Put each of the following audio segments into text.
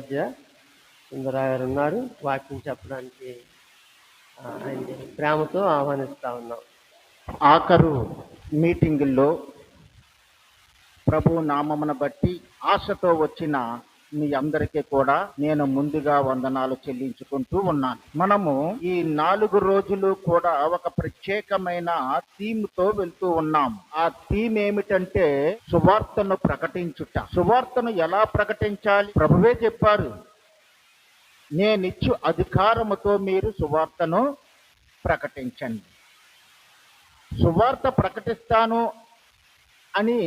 మధ్య సుందరరావు గారు ఉన్నారు. వాక్యం చెప్పడానికి ఆయన్ని ప్రేమతో ఆహ్వానిస్తా ఉన్నాం. ఆఖరు మీటింగుల్లో ప్రభు నామమును బట్టి ఆశతో వచ్చిన మీ అందరికీ కూడా నేను ముందుగా వందనాలు చెల్లించుకుంటూ ఉన్నాను. మనము ఈ 4 రోజులు కూడా ఒక ప్రత్యేకమైన థీమ్తో వెళ్తూ ఉన్నాం. ఆ థీమ్ ఏమిటంటే సువార్తను ప్రకటించుట. సువార్తను ఎలా ప్రకటించాలి? ప్రభువే చెప్పారు, నేనిచ్చు అధికారముతో మీరు సువార్తను ప్రకటించండి. సువార్త ప్రకటిస్తాను అని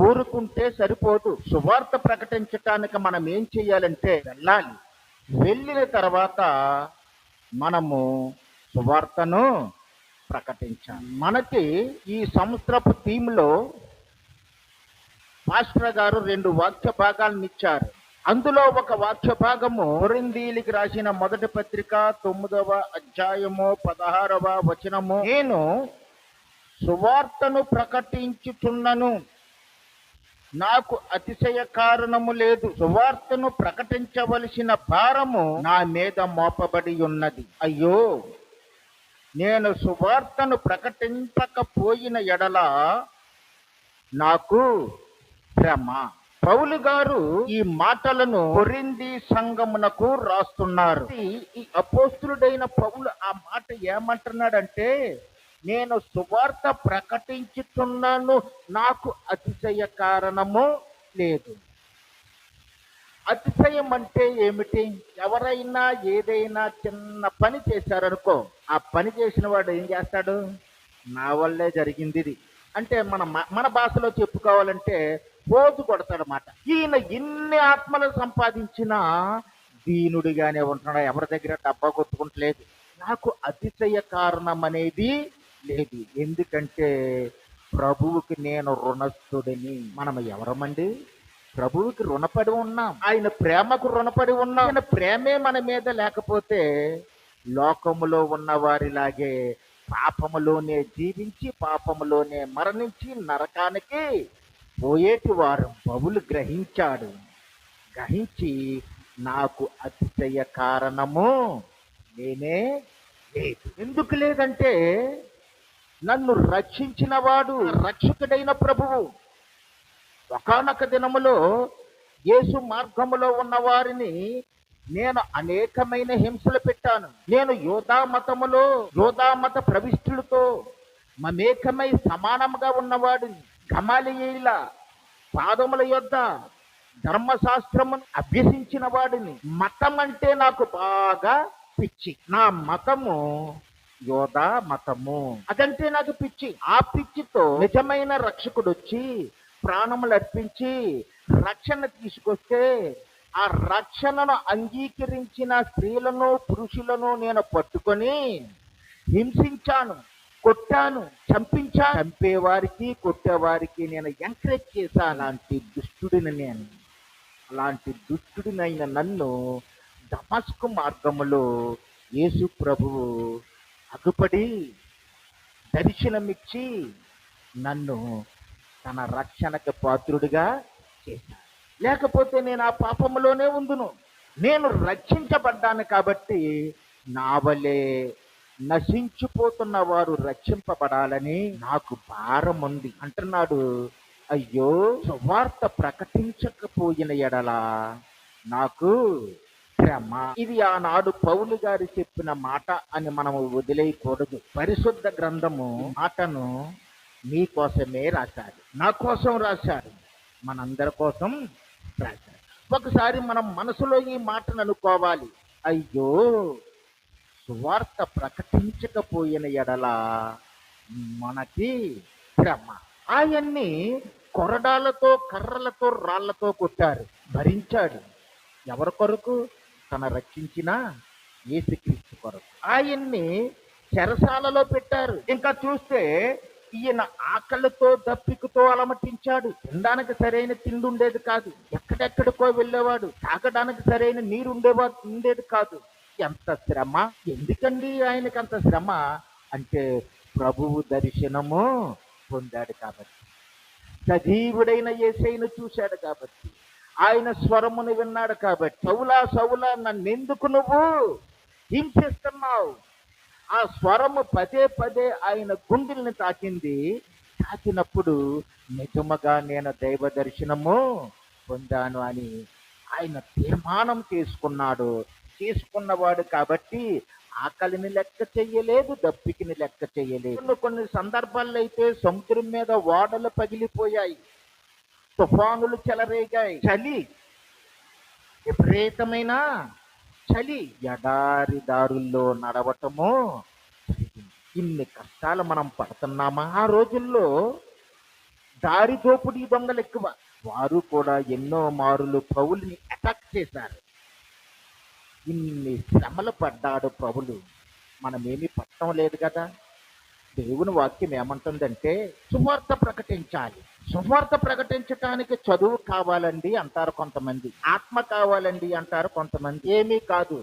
ఊరుకుంటే సరిపోదు. సువార్త ప్రకటించటానికి మనం ఏం చేయాలంటే వెళ్ళాలి. వెళ్ళిన తర్వాత మనము సువార్తను ప్రకటించాలి. మనకి ఈ సంవత్సరపు థీమ్లో పాస్టర్ గారు 2 వాక్య భాగాలను ఇచ్చారు. అందులో ఒక వాక్య భాగము కొరింథీయులకు రాసిన మొదటి పత్రిక 9వ అధ్యాయము 16వ వచనము, నేను సువార్తను ప్రకటించుచున్నను, నాకు అతిశయ కారణము లేదు. సువార్తను ప్రకటించవలసిన భారము నా మీద మోపబడి ఉన్నది. అయ్యో, నేను సువార్తను ప్రకటించకపోయిన ఎడల నాకు శ్రమ. పౌలు గారు ఈ మాటలను కొరింథీ సంఘమునకు రాస్తున్నారు. ఈ అపోస్తులుడైన పౌలు ఆ మాట ఏమంటున్నాడంటే, నేను సువార్త ప్రకటించుతున్నాను, నాకు అతిశయ కారణము లేదు. అతిశయం అంటే ఏమిటి? ఎవరైనా ఏదైనా చిన్న పని చేశారనుకో, ఆ పని చేసిన వాడు ఏం చేస్తాడు? నా వల్లే జరిగింది ఇది అంటే మన భాషలో చెప్పుకోవాలంటే పోజు కొడతాడనమాట. ఈయన ఎన్ని ఆత్మలు సంపాదించినా దీనుడిగానే ఉంటున్నాడు, ఎవరి దగ్గర డబ్బా కొట్టుకుంటలేదు. నాకు అతిశయ కారణం అనేది లేదు. ఎందుకంటే ప్రభువుకి నేను రుణస్థుడిని. మనం ఎవరమండి? ప్రభువుకి రుణపడి ఉన్నాం, ఆయన ప్రేమకు రుణపడి ఉన్నాం. ఆయన ప్రేమే మన మీద లేకపోతే లోకములో ఉన్న వారిలాగే పాపములోనే జీవించి పాపములోనే మరణించి నరకానికి పోయేటి వారు. పౌలు గ్రహించి నాకు అతిశయ కారణము నేనే లేదు. ఎందుకు లేదంటే నన్ను రక్షించిన వాడు, రక్షకుడైన ప్రభువు ఒకానొక దినములో యేసు మార్గములో ఉన్న వారిని నేను అనేకమైన హింసలు పెట్టాను. నేను యోధా మత ప్రవిష్టులతో మమేకమై సమానంగా ఉన్నవాడిని. గమలీయేల పాదముల యొద్ద ధర్మశాస్త్రమును అభ్యసించిన వాడిని. మతం అంటే నాకు బాగా పిచ్చి. నా మతము యోధా మతము, అదంటే నాకు పిచ్చి. ఆ పిచ్చితో నిజమైన రక్షకుడు వచ్చి ప్రాణములు అర్పించి రక్షణ తీసుకొస్తే ఆ రక్షణను అంగీకరించిన స్త్రీలను పురుషులను నేను పట్టుకొని హింసించాను, కొట్టాను, చంపించాను. చంపేవారికి కొట్టేవారికి నేను ఎంకరేజ్ చేశాను. అలాంటి దుష్టుడినైన నన్ను దమస్కు మార్గములో యేసు ప్రభువు అగుపడి దర్శనమిచ్చి నన్ను తన రక్షణకు పాత్రుడిగా చేశాను. లేకపోతే నేను ఆ పాపములోనే ఉందును. నేను రక్షించబడ్డాను కాబట్టి నా వలె నశించిపోతున్న వారు రక్షింపబడాలని నాకు భారం ఉంది అంటున్నాడు. అయ్యో, సువార్త ప్రకటించకపోయిన ఎడల నాకు శ్రమ. ఇది ఆనాడు పౌలు గారు చెప్పిన మాట అని మనము వదిలేయకూడదు. పరిశుద్ధ గ్రంథము మాటను మీకోసమే రాశాడు, నా కోసం రాశాడు, మనందరి కోసం రాశాడు. ఒకసారి మనం మనసులో ఈ మాటను అనుకోవాలి, అయ్యో, సువార్త ప్రకటించకపోయిన ఎడల మనకి శ్రమ. ఆయన్ని కొరడాలతో కర్రలతో రాళ్లతో కొట్టారు, భరించాడు. ఎవరి కొరకు? తన రక్షించిన యేసుక్రీస్తు కొరకు. ఆయన్ని చెరసాలలో పెట్టారు. ఇంకా చూస్తే ఈయన ఆకలితో దప్పికతో అలమటించాడు. తినడానికి సరైన తిండి ఉండేది కాదు, ఎక్కడెక్కడికో వెళ్ళేవాడు. తాగడానికి సరైన నీరు ఉండేది కాదు. ఎంత శ్రమ! ఎందుకండి ఆయనకి అంత శ్రమ అంటే ప్రభువు దర్శనము పొందాడు కాబట్టి, సజీవుడైన యేసయ్యను చూశాడు కాబట్టి, ఆయన స్వరమును విన్నాడు కాబట్టి, సౌలా సౌలా నన్నెందుకు నువ్వు హింసిస్తున్నావు? ఆ స్వరము పదే పదే ఆయన గుండెల్ని తాకింది. తాకినప్పుడు నిజముగా నేను దైవ దర్శనము పొందాను అని ఆయన తీర్మానం చేసుకున్నవాడు కాబట్టి ఆకలిని లెక్క చెయ్యలేదు, దప్పికిని లెక్క చెయ్యలేదు. కొన్ని సందర్భాల్లో అయితే సముద్రం మీద ఓడలు పగిలిపోయాయి, తుఫానులు చెలరేగాయి, చలి, విపరీతమైన చలి, ఎడారి దారుల్లో నడవటము జరిగింది. ఇన్ని కష్టాలు మనం పడుతున్నామా? ఆ రోజుల్లో దారి దోపిడీ దొంగలు ఎక్కువ. వారు కూడా ఎన్నో మారులు పౌలుని అటాక్ చేశారు. ఇన్ని శ్రమలు పడ్డాడు పౌలు, మనమేమీ పట్టడం లేదు కదా. దేవుని వాక్యం ఏమంటుందంటే సువార్త ప్రకటించాలి. సువార్త ప్రకటించటానికి చదువు కావాలండి అంటారు కొంతమంది, ఆత్మ కావాలండి అంటారు కొంతమంది. ఏమీ కాదు.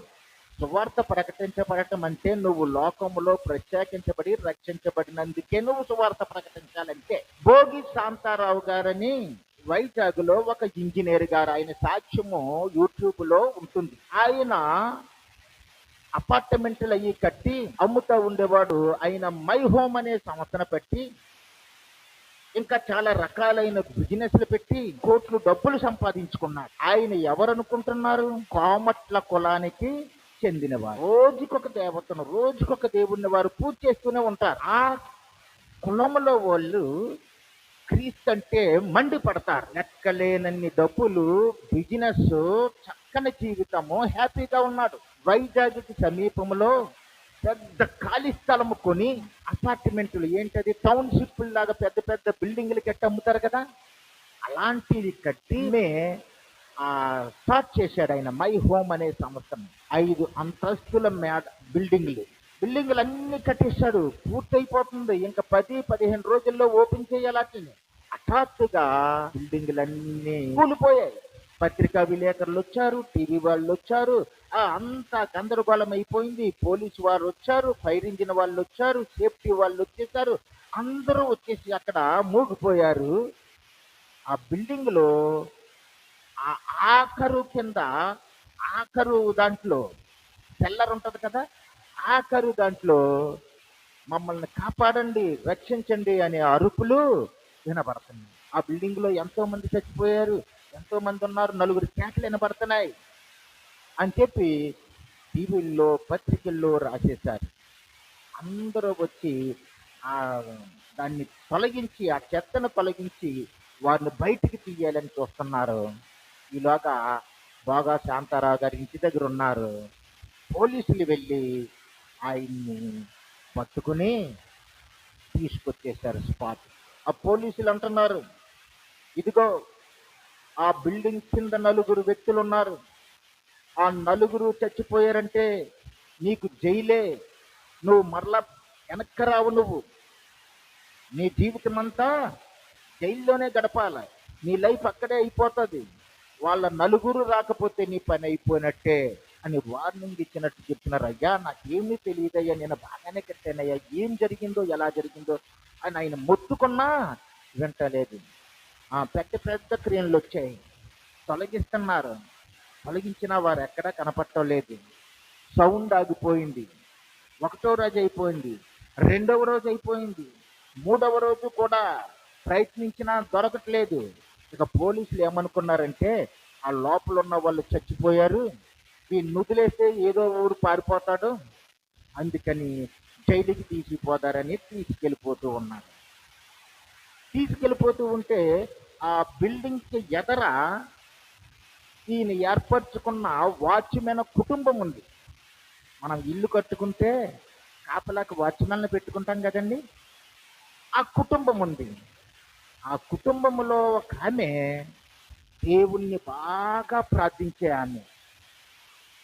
సువార్త ప్రకటించబడటం అంటే నువ్వు లోకములో ప్రత్యేకించబడి రక్షించబడినందుకే నువ్వు సువార్త ప్రకటించాలంటే. భోగి శాంతారావు గారని వైజాగ్లో ఒక ఇంజనీర్ గారు, ఆయన సాక్ష్యము యూట్యూబ్లో ఉంటుంది. ఆయన అపార్ట్మెంట్లు అయ్యి కట్టి అమ్ముతా ఉండేవాడు. ఆయన మై హోమ్ అనే సంస్థను పెట్టి ఇంకా చాలా రకాలైన బిజినెస్లు పెట్టి కోట్లు డబ్బులు సంపాదించుకున్నాడు. ఆయన ఎవరనుకుంటున్నారు? కోమట్ల కులానికి చెందినవారు. రోజుకొక దేవతను, రోజుకొక దేవుణ్ణి వారు పూజ చేస్తూనే ఉంటారు. ఆ కులంలో వాళ్ళు క్రీస్తు అంటే మండిపడతారు. లెక్కలేనన్ని డబ్బులు, బిజినెస్, చక్కని జీవితము, హ్యాపీగా ఉన్నాడు. వైజాగ్కి సమీపంలో పెద్ద ఖాళీ స్థలము కొని అపార్ట్మెంట్లు, ఏంటది టౌన్షిప్ లాగా పెద్ద పెద్ద బిల్డింగ్లు కట్టి అమ్ముతారు కదా, అలాంటివి కట్టి స్టార్ట్ చేశాడు ఆయన మై హోమ్ అనే సంస్థను. 5 అంతస్తుల బిల్డింగ్లు అన్ని కట్టేశాడు. పూర్తయిపోతుంది, ఇంకా 10-15 రోజుల్లో ఓపెన్ చేయాలి. హఠాత్తుగా బిల్డింగ్లన్నీ కూలిపోయాయి. పత్రికా విలేకరులు వచ్చారు, టీవీ వాళ్ళు వచ్చారు, అంతా గందరగోళం అయిపోయింది. పోలీసు వారు వచ్చారు, ఫైర్ ఇంజిన్ వాళ్ళు వచ్చారు, సేఫ్టీ వాళ్ళు వచ్చేసారు. అందరూ వచ్చేసి అక్కడ మూగిపోయారు. ఆ బిల్డింగ్లో ఆఖరు దాంట్లో సెల్లర్ ఉంటుంది కదా, ఆఖరు దాంట్లో మమ్మల్ని కాపాడండి, రక్షించండి అనే అరుపులు వినబడుతున్నాయి. ఆ బిల్డింగ్లో ఎంతో మంది చచ్చిపోయారు, ఎంతో మంది ఉన్నారు, 4 కేకలు వినబడుతున్నాయి అని చెప్పి టీవీల్లో పత్రికల్లో రాసేశారు. అందరూ వచ్చి దాన్ని తొలగించి, ఆ చెత్తను తొలగించి వారిని బయటికి తీయాలని చూస్తున్నారు. ఈలోగా బాగా శాంతారావు గారి ఇంటి దగ్గర ఉన్నారు. పోలీసులు వెళ్ళి ఆయన్ని పట్టుకుని తీసుకొచ్చేశారు స్పాట్. ఆ పోలీసులు అంటున్నారు, ఇదిగో ఆ బిల్డింగ్ కింద 4 వ్యక్తులు ఉన్నారు, ఆ 4 చచ్చిపోయారంటే నీకు జైలే, నువ్వు మరలా వెనక్కి రావు, నువ్వు నీ జీవితం అంతా జైల్లోనే గడపాలి, నీ లైఫ్ అక్కడే అయిపోతుంది, వాళ్ళ 4 రాకపోతే నీ పని అయిపోయినట్టే అని వార్నింగ్ ఇచ్చినట్టు చెప్తున్నారు. అయ్యా నాకేమీ తెలియదయ్యా, నేను బాగానే కట్టానయ్యా, ఏం జరిగిందో ఎలా జరిగిందో అని ఆయన మొత్తుకున్నా వింటలేదు. పెద్ద పెద్ద క్రేన్లు వచ్చాయి, తొలగిస్తున్నారు, తొలగించిన వారు ఎక్కడా కనపడటం లేదు. సౌండ్ ఆగిపోయింది. 1వ రోజు అయిపోయింది, 2వ రోజు అయిపోయింది, 3వ రోజు కూడా ప్రయత్నించినా దొరకట్లేదు. ఇక పోలీసులు ఏమనుకున్నారంటే ఆ లోపల ఉన్న వాళ్ళు చచ్చిపోయారు, వీళ్ళు నుదిలేస్తే ఏదో ఊరు పారిపోతాడు, అందుకని జైలుకి తీసుకుపోతారని తీసుకెళ్ళిపోతూ ఉన్నారు. తీసుకెళ్ళిపోతూ ఉంటే ఆ బిల్డింగ్కి ఎదర ఈయన ఏర్పరచుకున్న వాచ్మెన్ కుటుంబం ఉంది. మనం ఇల్లు కట్టుకుంటే కాపలాకి వాచ్మెన్లు పెట్టుకుంటాం కదండి, ఆ కుటుంబం ఉంది. ఆ కుటుంబంలో ఒక ఆమె దేవుణ్ణి బాగా ప్రార్థించే ఆమె,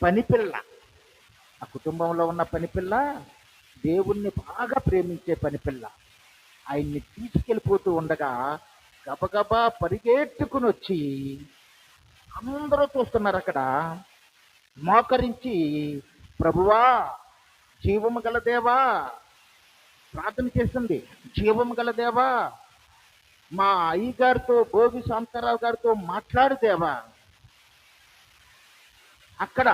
పనిపిల్ల. ఆ కుటుంబంలో ఉన్న పనిపిల్ల దేవుణ్ణి బాగా ప్రేమించే పనిపిల్ల. ఆయన్ని తీసుకెళ్ళిపోతూ ఉండగా గబగబా పరిగెట్టుకుని వచ్చి, అందరూ చూస్తున్నారు అక్కడ, మోకరించి ప్రభువా, జీవము గల దేవా, ప్రార్థన చేస్తుంది, జీవము గల దేవా, మా అయ్యగారితో భోగి శాంతారావు గారితో మాట్లాడు దేవా, అక్కడ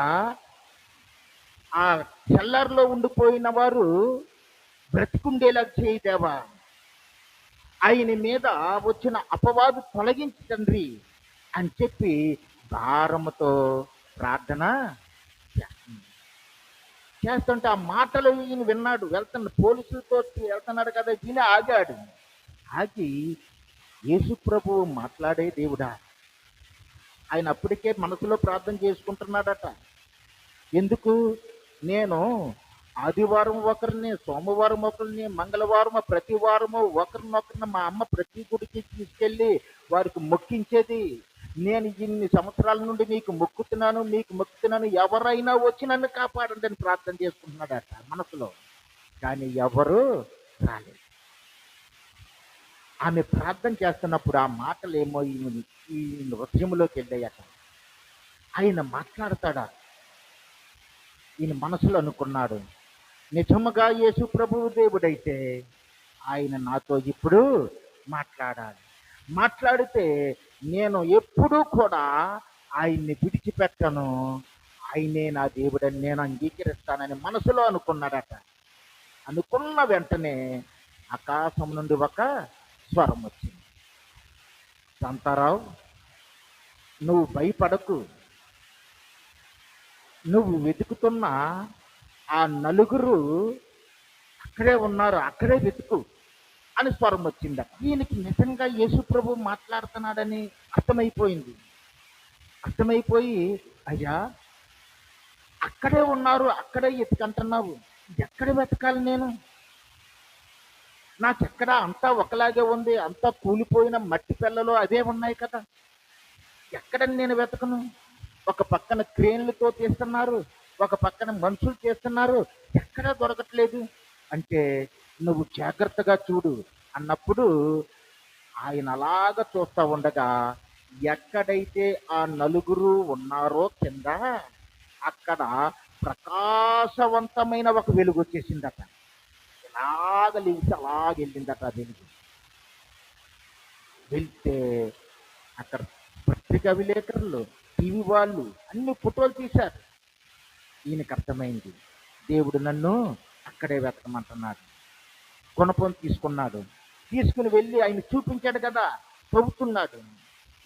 ఆ సెల్లర్లో ఉండిపోయిన వారు బ్రతికుండేలా చేయి దేవా, ఆయన మీద వచ్చిన అపవాదు తొలగించి తండ్రి అని చెప్పి భారముతో ప్రార్థన చేస్తుంది. చేస్తుంటే ఆ మాటలు ఈయన విన్నాడు. పోలీసులతో వెళ్తున్నాడు కదా, ఈయన ఆగాడు. ఆగి యేసు ప్రభువు మాట్లాడే దేవుడా, ఆయన అప్పటికే మనసులో ప్రార్థన చేసుకుంటున్నాడట. ఎందుకు? నేను ఆదివారం ఒకరిని, సోమవారం ఒకరిని, మంగళవారం ప్రతి వారము ఒకరినొకరిని మా అమ్మ ప్రతి గుడికి తీసుకెళ్ళి వారికి మొక్కించేది. నేను ఇన్ని సంవత్సరాల నుండి మీకు మొక్కుతున్నాను, ఎవరైనా వచ్చి నన్ను కాపాడండి అని ప్రార్థన చేసుకుంటున్నాడట మనసులో. కానీ ఎవరు రాలేదు. ఆమె ప్రార్థన చేస్తున్నప్పుడు ఆ మాటలేమో ఈ హృదయంలోకి వెళ్ళాయట. ఆయన మాట్లాడతాడా? ఈయన మనసులో అనుకున్నాడు, నిజముగా యేసు ప్రభువు దేవుడైతే ఆయన నాతో ఇప్పుడు మాట్లాడితే నేను ఎప్పుడూ కూడా ఆయన్ని విడిచిపెట్టను, ఆయనే నా దేవుడని నేను అంగీకరిస్తానని మనసులో అనుకున్నాడట. అనుకున్న వెంటనే ఆకాశం నుండి ఒక స్వరం వచ్చింది. శాంతారావు, నువ్వు భయపడకు, నువ్వు వెతుకుతున్న ఆ నలుగురు అక్కడే ఉన్నారు, అక్కడే వెతుకు అని స్వరం వచ్చిందట. ఈయనకి నిజంగా యేసు ప్రభు మాట్లాడుతున్నాడని అర్థమైపోయి, అయ్యా అక్కడే ఉన్నారు, అక్కడే వెతుకంటున్నావు, ఎక్కడ వెతకాలి నేను? నాకెక్కడ అంతా ఒకలాగే ఉంది, అంతా కూలిపోయిన మట్టి పిల్లలు అదే ఉన్నాయి కదా, ఎక్కడ నేను వెతకను? ఒక పక్కన క్రేన్లతో తీస్తున్నారు, ఒక పక్కన మనుషులు చేస్తున్నారు, ఎక్కడా దొరకట్లేదు. అంటే నువ్వు జాగ్రత్తగా చూడు అన్నప్పుడు ఆయన అలాగా చూస్తూ ఉండగా ఎక్కడైతే ఆ నలుగురు ఉన్నారో కింద అక్కడ ప్రకాశవంతమైన ఒక వెలుగు వచ్చేసిందట. ఇలాగ లేచి అలాగెళ్ళిందట ఆ వెలుగు. వెళ్తే అక్కడ పత్రికా విలేకరులు, టీవీ వాళ్ళు అన్ని ఫోటోలు తీశారు. ఈయనకు అర్థమైంది, దేవుడు నన్ను అక్కడే వెతకమంటున్నాడు. గుణపం తీసుకుని వెళ్ళి ఆయన చూపించాడు కదా, తవ్వుతున్నాడు.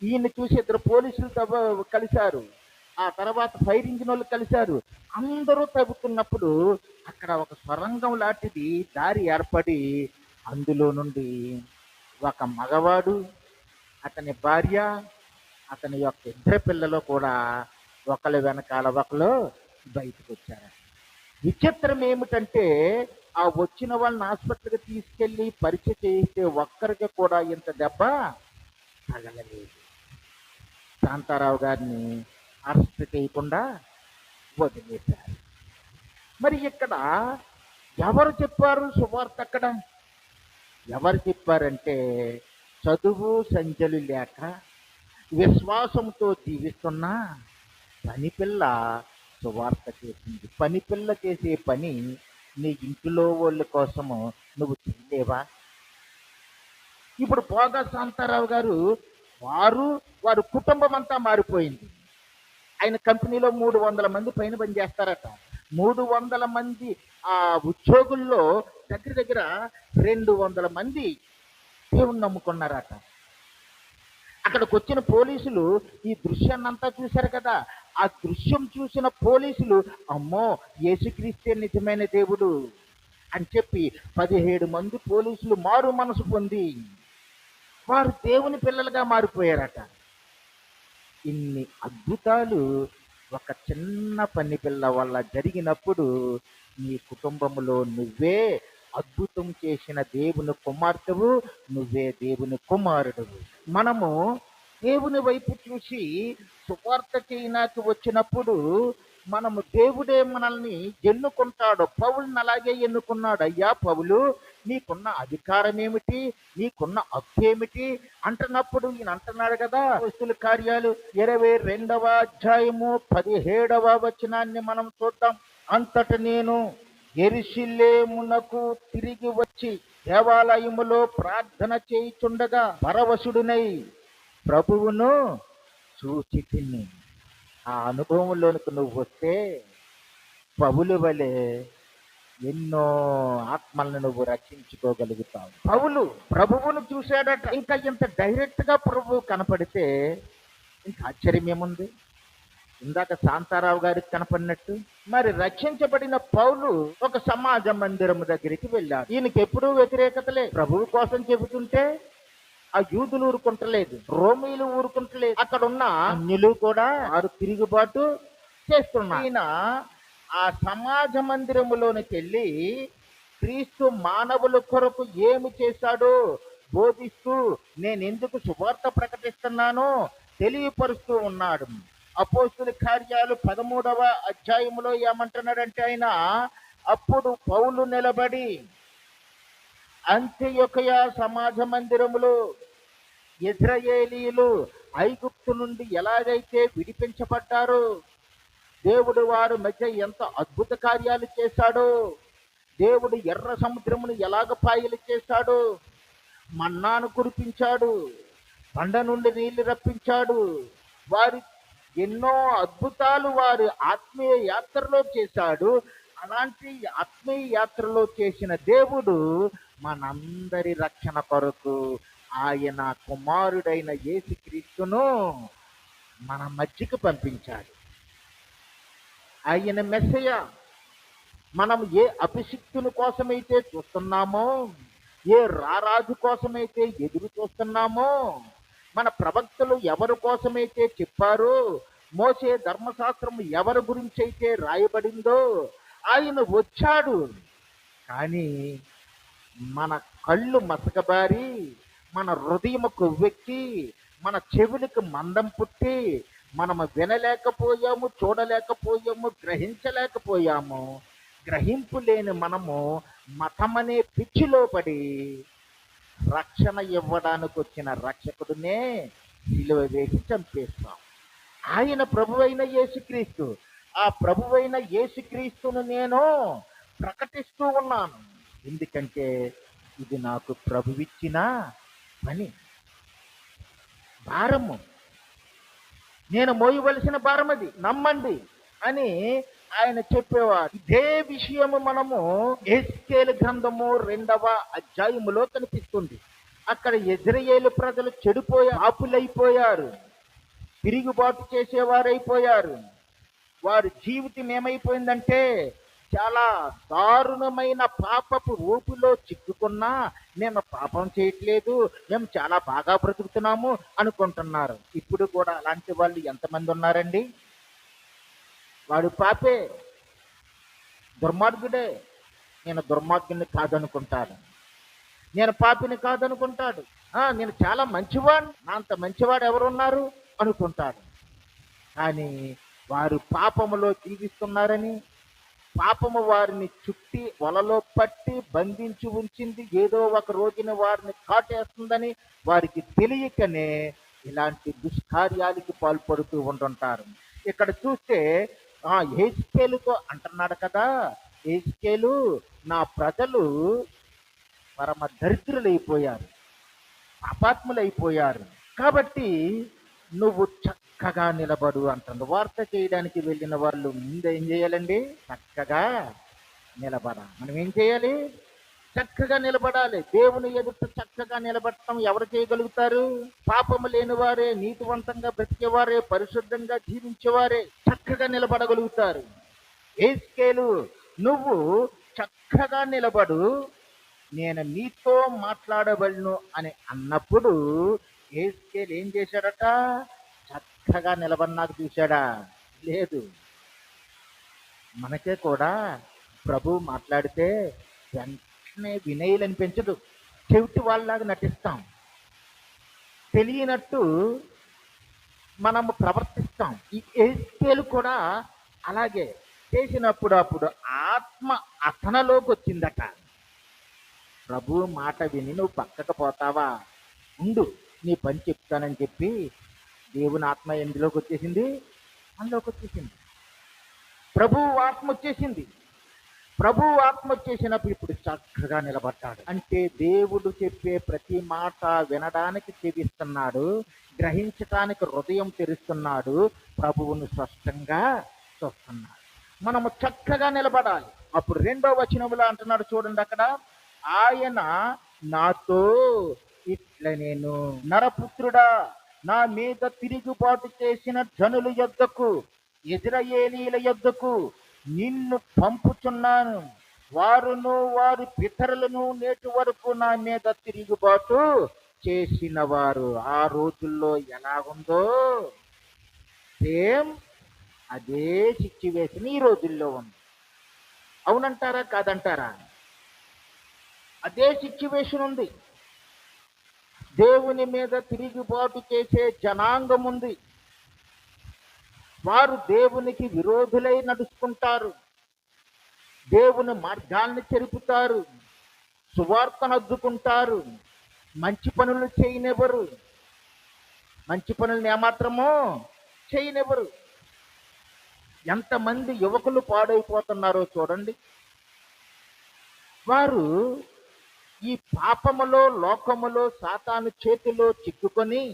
ఈయన్ని చూసి 2 పోలీసులు కలిశారు, ఆ తర్వాత ఫైర్ ఇంజిన్ వాళ్ళు కలిశారు. అందరూ తవ్వుతున్నప్పుడు అక్కడ ఒక సొరంగం లాంటిది దారి ఏర్పడి అందులో నుండి ఒక మగవాడు, అతని భార్య, అతని యొక్క 2 పిల్లలు కూడా ఒకళ్ళ వెనకాల ఒకళ్ళు బయటకు వచ్చారు. విచిత్రం ఏమిటంటే ఆ వచ్చిన వాళ్ళని హాస్పిటల్కి తీసుకెళ్ళి పరీక్ష చేయిస్తే ఒక్కరికి కూడా ఇంత దెబ్బ తగలలేదు. శాంతారావు గారిని అరెస్ట్ చేయకుండా వదిలేశారు. మరి ఇక్కడ ఎవరు చెప్పారు సువార్త? అక్కడ ఎవరు చెప్పారంటే, చదువు సంచలు లేక విశ్వాసంతో జీవిస్తున్న పనిపిల్ల సువార్త చేసింది. పనిపిల్ల చేసే పని నీ ఇంటిలో వాళ్ళ కోసము నువ్వు చేయలేవా? ఇప్పుడు పోగా శాంతారావు గారు వారి కుటుంబం అంతా మారిపోయింది. ఆయన కంపెనీలో 300 మంది పైన పనిచేస్తారట. 300 మంది ఆ ఉద్యోగుల్లో దగ్గర 200 మంది దేవుణ్ణి నమ్ముకున్నారట. అక్కడికి వచ్చిన పోలీసులు ఈ దృశ్యాన్ని అంతా చూశారు కదా. ఆ దృశ్యం చూసిన పోలీసులు, అమ్మో యేసుక్రీస్తే నిజమైన దేవుడు అని చెప్పి 17 మంది పోలీసులు మారు మనసు పొంది వారు దేవుని పిల్లలుగా మారిపోయారట. ఇన్ని అద్భుతాలు ఒక చిన్న పని పిల్ల వల్ల జరిగినప్పుడు నీ కుటుంబంలో నువ్వే అద్భుతం చేసిన దేవుని కుమార్తెవు, నువ్వే దేవుని కుమారుడువు. మనము దేవుని వైపు చూసి సువార్త చేయడానికి వచ్చినప్పుడు మనము దేవుడే మనల్ని ఎన్నుకుంటాడు. పౌలుని అలాగే ఎన్నుకున్నాడు. అయ్యా పౌలు, నీకున్న అధికారం ఏమిటి, నీకున్న హక్కు ఏమిటి అంటున్నప్పుడు ఈయన అంటున్నాడు కదా, అపోస్తలుల కార్యాలు 22వ అధ్యాయము 17వ వచనాన్ని మనం చూద్దాం. అంతట నేను యెరూషలేమునకు తిరిగి వచ్చి దేవాలయములో ప్రార్థన చేయుచుండగా పరవశుడునై ప్రభువును చూచి తిని. ఆ అనుభవంలోనికి నువ్వు వస్తే పౌలు వలె ఎన్నో ఆత్మలను నువ్వు రక్షించుకోగలుగుతావు. పౌలు ప్రభువును చూశాడట. ఇంకా ఇంత డైరెక్ట్ గా ప్రభువు కనపడితే ఇంకా ఆశ్చర్యం ఏముంది? ఇందాక శాంతారావు గారికి కనపడినట్టు మరి రక్షించబడిన పౌలు ఒక సమాజ మందిరం దగ్గరికి వెళ్ళాడు. ఈయనకి ఎప్పుడూ వ్యతిరేకతలే. ప్రభువు కోసం చెబుతుంటే ఆ యూదులు ఊరుకుంటలేదు, రోమీలు ఊరుకుంటలేదు, అక్కడ ఉన్న అన్యులు కూడా వారు తిరుగుబాటు చేస్తున్నారు. ఈయన ఆ సమాజ మందిరములోనికి వెళ్ళి క్రీస్తు మానవుల కొరకు ఏమి చేశాడో బోధిస్తూ నేను ఎందుకు సువార్త ప్రకటిస్తున్నానో తెలియపరుస్తూ ఉన్నాడు. అపోస్తుల కార్యాలు 13వ అధ్యాయంలో ఏమంటున్నాడంటే ఆయన, అప్పుడు పౌలు నిలబడి అంత్యొకయ సమాజ మందిరములో ఇశ్రాయేలీయులు ఐగుప్తు నుండి ఎలాగైతే విడిపించబడ్డారో, దేవుడు వారి మధ్య ఎంత అద్భుత కార్యాలు చేశాడో, దేవుడు ఎర్ర సముద్రమును ఎలాగ పాయలు చేశాడో, మన్నాను కురిపించాడు, బండ నుండి నీళ్లు రప్పించాడు, వారి ఎన్నో అద్భుతాలు వారి ఆత్మీయ యాత్రలో చేశాడు. అలాంటి ఆత్మీయ యాత్రలో చేసిన దేవుడు మనందరి రక్షణ కొరకు ఆయన కుమారుడైన యేసుక్రీస్తును మన మధ్యకు పంపించాడు. ఆయన మెస్సయ్య. మనం ఏ అభిషిక్తుని కోసమైతే చూస్తున్నామో, ఏ రారాజు కోసమైతే ఎదురు చూస్తున్నామో, మన ప్రవక్తలు ఎవరి కోసమైతే చెప్పారో, మోసే ధర్మశాస్త్రం ఎవరి గురించి అయితే రాయబడిందో ఆయన వచ్చాడు. కానీ మన కళ్ళు మసకబారి, మన హృదయము కొవ్వెక్కి, మన చెవులకు మందం పుట్టి మనము వినలేకపోయాము, చూడలేకపోయాము, గ్రహించలేకపోయాము. గ్రహింపు లేని మనము మతమనే పిచ్చిలో పడి రక్షణ ఇవ్వడానికి వచ్చిన రక్షకుడినే సిలువ వేసి చంపేస్తాం. ఆయన ప్రభువైన యేసుక్రీస్తు. ఆ ప్రభువైన యేసుక్రీస్తును నేను ప్రకటిస్తూ ఉన్నాను. ఎందుకంటే ఇది నాకు ప్రభువిచ్చిన పని, భారము. నేను మోయవలసిన భారం అది, నమ్మండి అని ఆయన చెప్పేవాడు. ఇదే విషయము మనము యెహెజ్కేలు గ్రంథము 2వ అధ్యాయములో కనిపిస్తుంది. అక్కడ ఇశ్రాయేలు ప్రజలు చెడిపోయారు, పాపులైపోయారు, తిరుగుబాటు చేసేవారైపోయారు. వారి జీవితం ఏమైపోయిందంటే చాలా దారుణమైన పాపపు ఊపిలో చిక్కుకున్నా మేము పాపం చేయట్లేదు, మేము చాలా బాగా బ్రతుకుతున్నాము అనుకుంటున్నారు. ఇప్పుడు కూడా అలాంటి వాళ్ళు ఎంతమంది ఉన్నారండి? వాడు పాపే, దుర్మార్గుడే. నేను దుర్మార్గుని కాదనుకుంటాడు, నేను పాపిని కాదనుకుంటాడు, నేను చాలా మంచివాడు, నా అంత మంచివాడు ఎవరున్నారు అనుకుంటాడు. కానీ వారు పాపములో జీవిస్తున్నారని, పాపము వారిని చుట్టి వలలో పట్టి బంధించి ఉంచింది, ఏదో ఒక రోజున వారిని కాటేస్తుందని వారికి తెలియకనే ఇలాంటి దుష్కార్యాలకి పాల్పడుతూ ఉంటుంటారు. ఇక్కడ చూస్తే యెహెజ్కేలుతో అంటున్నాడు కదా, యెహెజ్కేలు నా ప్రజలు పరమ దరిద్రులైపోయారు, పాపాత్ములైపోయారు, కాబట్టి నువ్వు చక్కగా నిలబడు అంటుంది. వార్త చేయడానికి వెళ్ళిన వాళ్ళు ముందు ఏం చేయాలండి? చక్కగా నిలబడాలి. మనం ఏం చేయాలి? చక్కగా నిలబడాలి. దేవుని ఎదుట చక్కగా నిలబడటం ఎవరు చేయగలుగుతారు? పాపము లేని వారే, నీతివంతంగా బ్రతికేవారే, పరిశుద్ధంగా జీవించేవారే చక్కగా నిలబడగలుగుతారు. యెహెజ్కేలు నువ్వు చక్కగా నిలబడు, నేను నీతో మాట్లాడబడును అని అన్నప్పుడు యెహెజ్కేలు ఏం చేశాడట? చక్కగా నిలబడినాకు చూశాడా? లేదు. మనకే కూడా ప్రభు మాట్లాడితే వెంటనే వినయులు అనిపించదు, చెవిటి వాళ్ళలాగా నటిస్తాం, తెలియనట్టు మనము ప్రవర్తిస్తాం. ఈ యెహెజ్కేలు కూడా అలాగే చేసినప్పుడు అప్పుడు ఆత్మ అతనలోకి వచ్చిందట. ప్రభు మాట విని నువ్వు పక్కకు పోతావా? ఉండు, నీ పని చెప్తానని చెప్పి దేవుని ఆత్మ ఎందులోకి వచ్చేసింది? అందులోకి వచ్చేసింది. ప్రభు ఆత్మ వచ్చేసింది. ప్రభు ఆత్మ వచ్చేసినప్పుడు ఇప్పుడు చక్కగా నిలబడ్డాడు. అంటే దేవుడు చెప్పే ప్రతి మాట వినడానికి చెవిస్తున్నాడు, గ్రహించటానికి హృదయం తెరుస్తున్నాడు, ప్రభువును స్పష్టంగా చూస్తున్నాడు. మనము చక్కగా నిలబడాలి. అప్పుడు 2వ వచనములో అంటున్నాడు చూడండి అక్కడ, ఆయన నాతో ఇట్ల నేను నరపుత్రుడా నా మీద తిరుగుబాటు చేసిన జనుల యొద్దకు, ఇశ్రాయేలీయుల యొద్దకు నిన్ను పంపుచున్నాను. వారును వారి పితరులను నేటి వరకు నా మీద తిరుగుబాటు చేసిన వారు. ఆ రోజుల్లో ఎలా ఉందో సేమ్ అదే సిచ్యువేషన్ ఈ రోజుల్లో ఉంది. అవునంటారా కాదంటారా? అదే సిచ్యువేషన్ ఉంది. దేవుని మీద తిరుగుబాటు చేసే జనాంగం ఉంది. వారు దేవునికి విరోధులై నడుచుకుంటారు, దేవుని మార్గాన్ని చెరుపుతారు, సువార్తను అద్దుకుంటారు, మంచి పనులు చేయనివ్వరు, మంచి పనులను ఏమాత్రమో చేయనివ్వరు. ఎంతమంది యువకులు పాడైపోతున్నారో చూడండి. వారు ఈ పాపములో లోకములో సాతాను చేతిలో చిక్కుకొని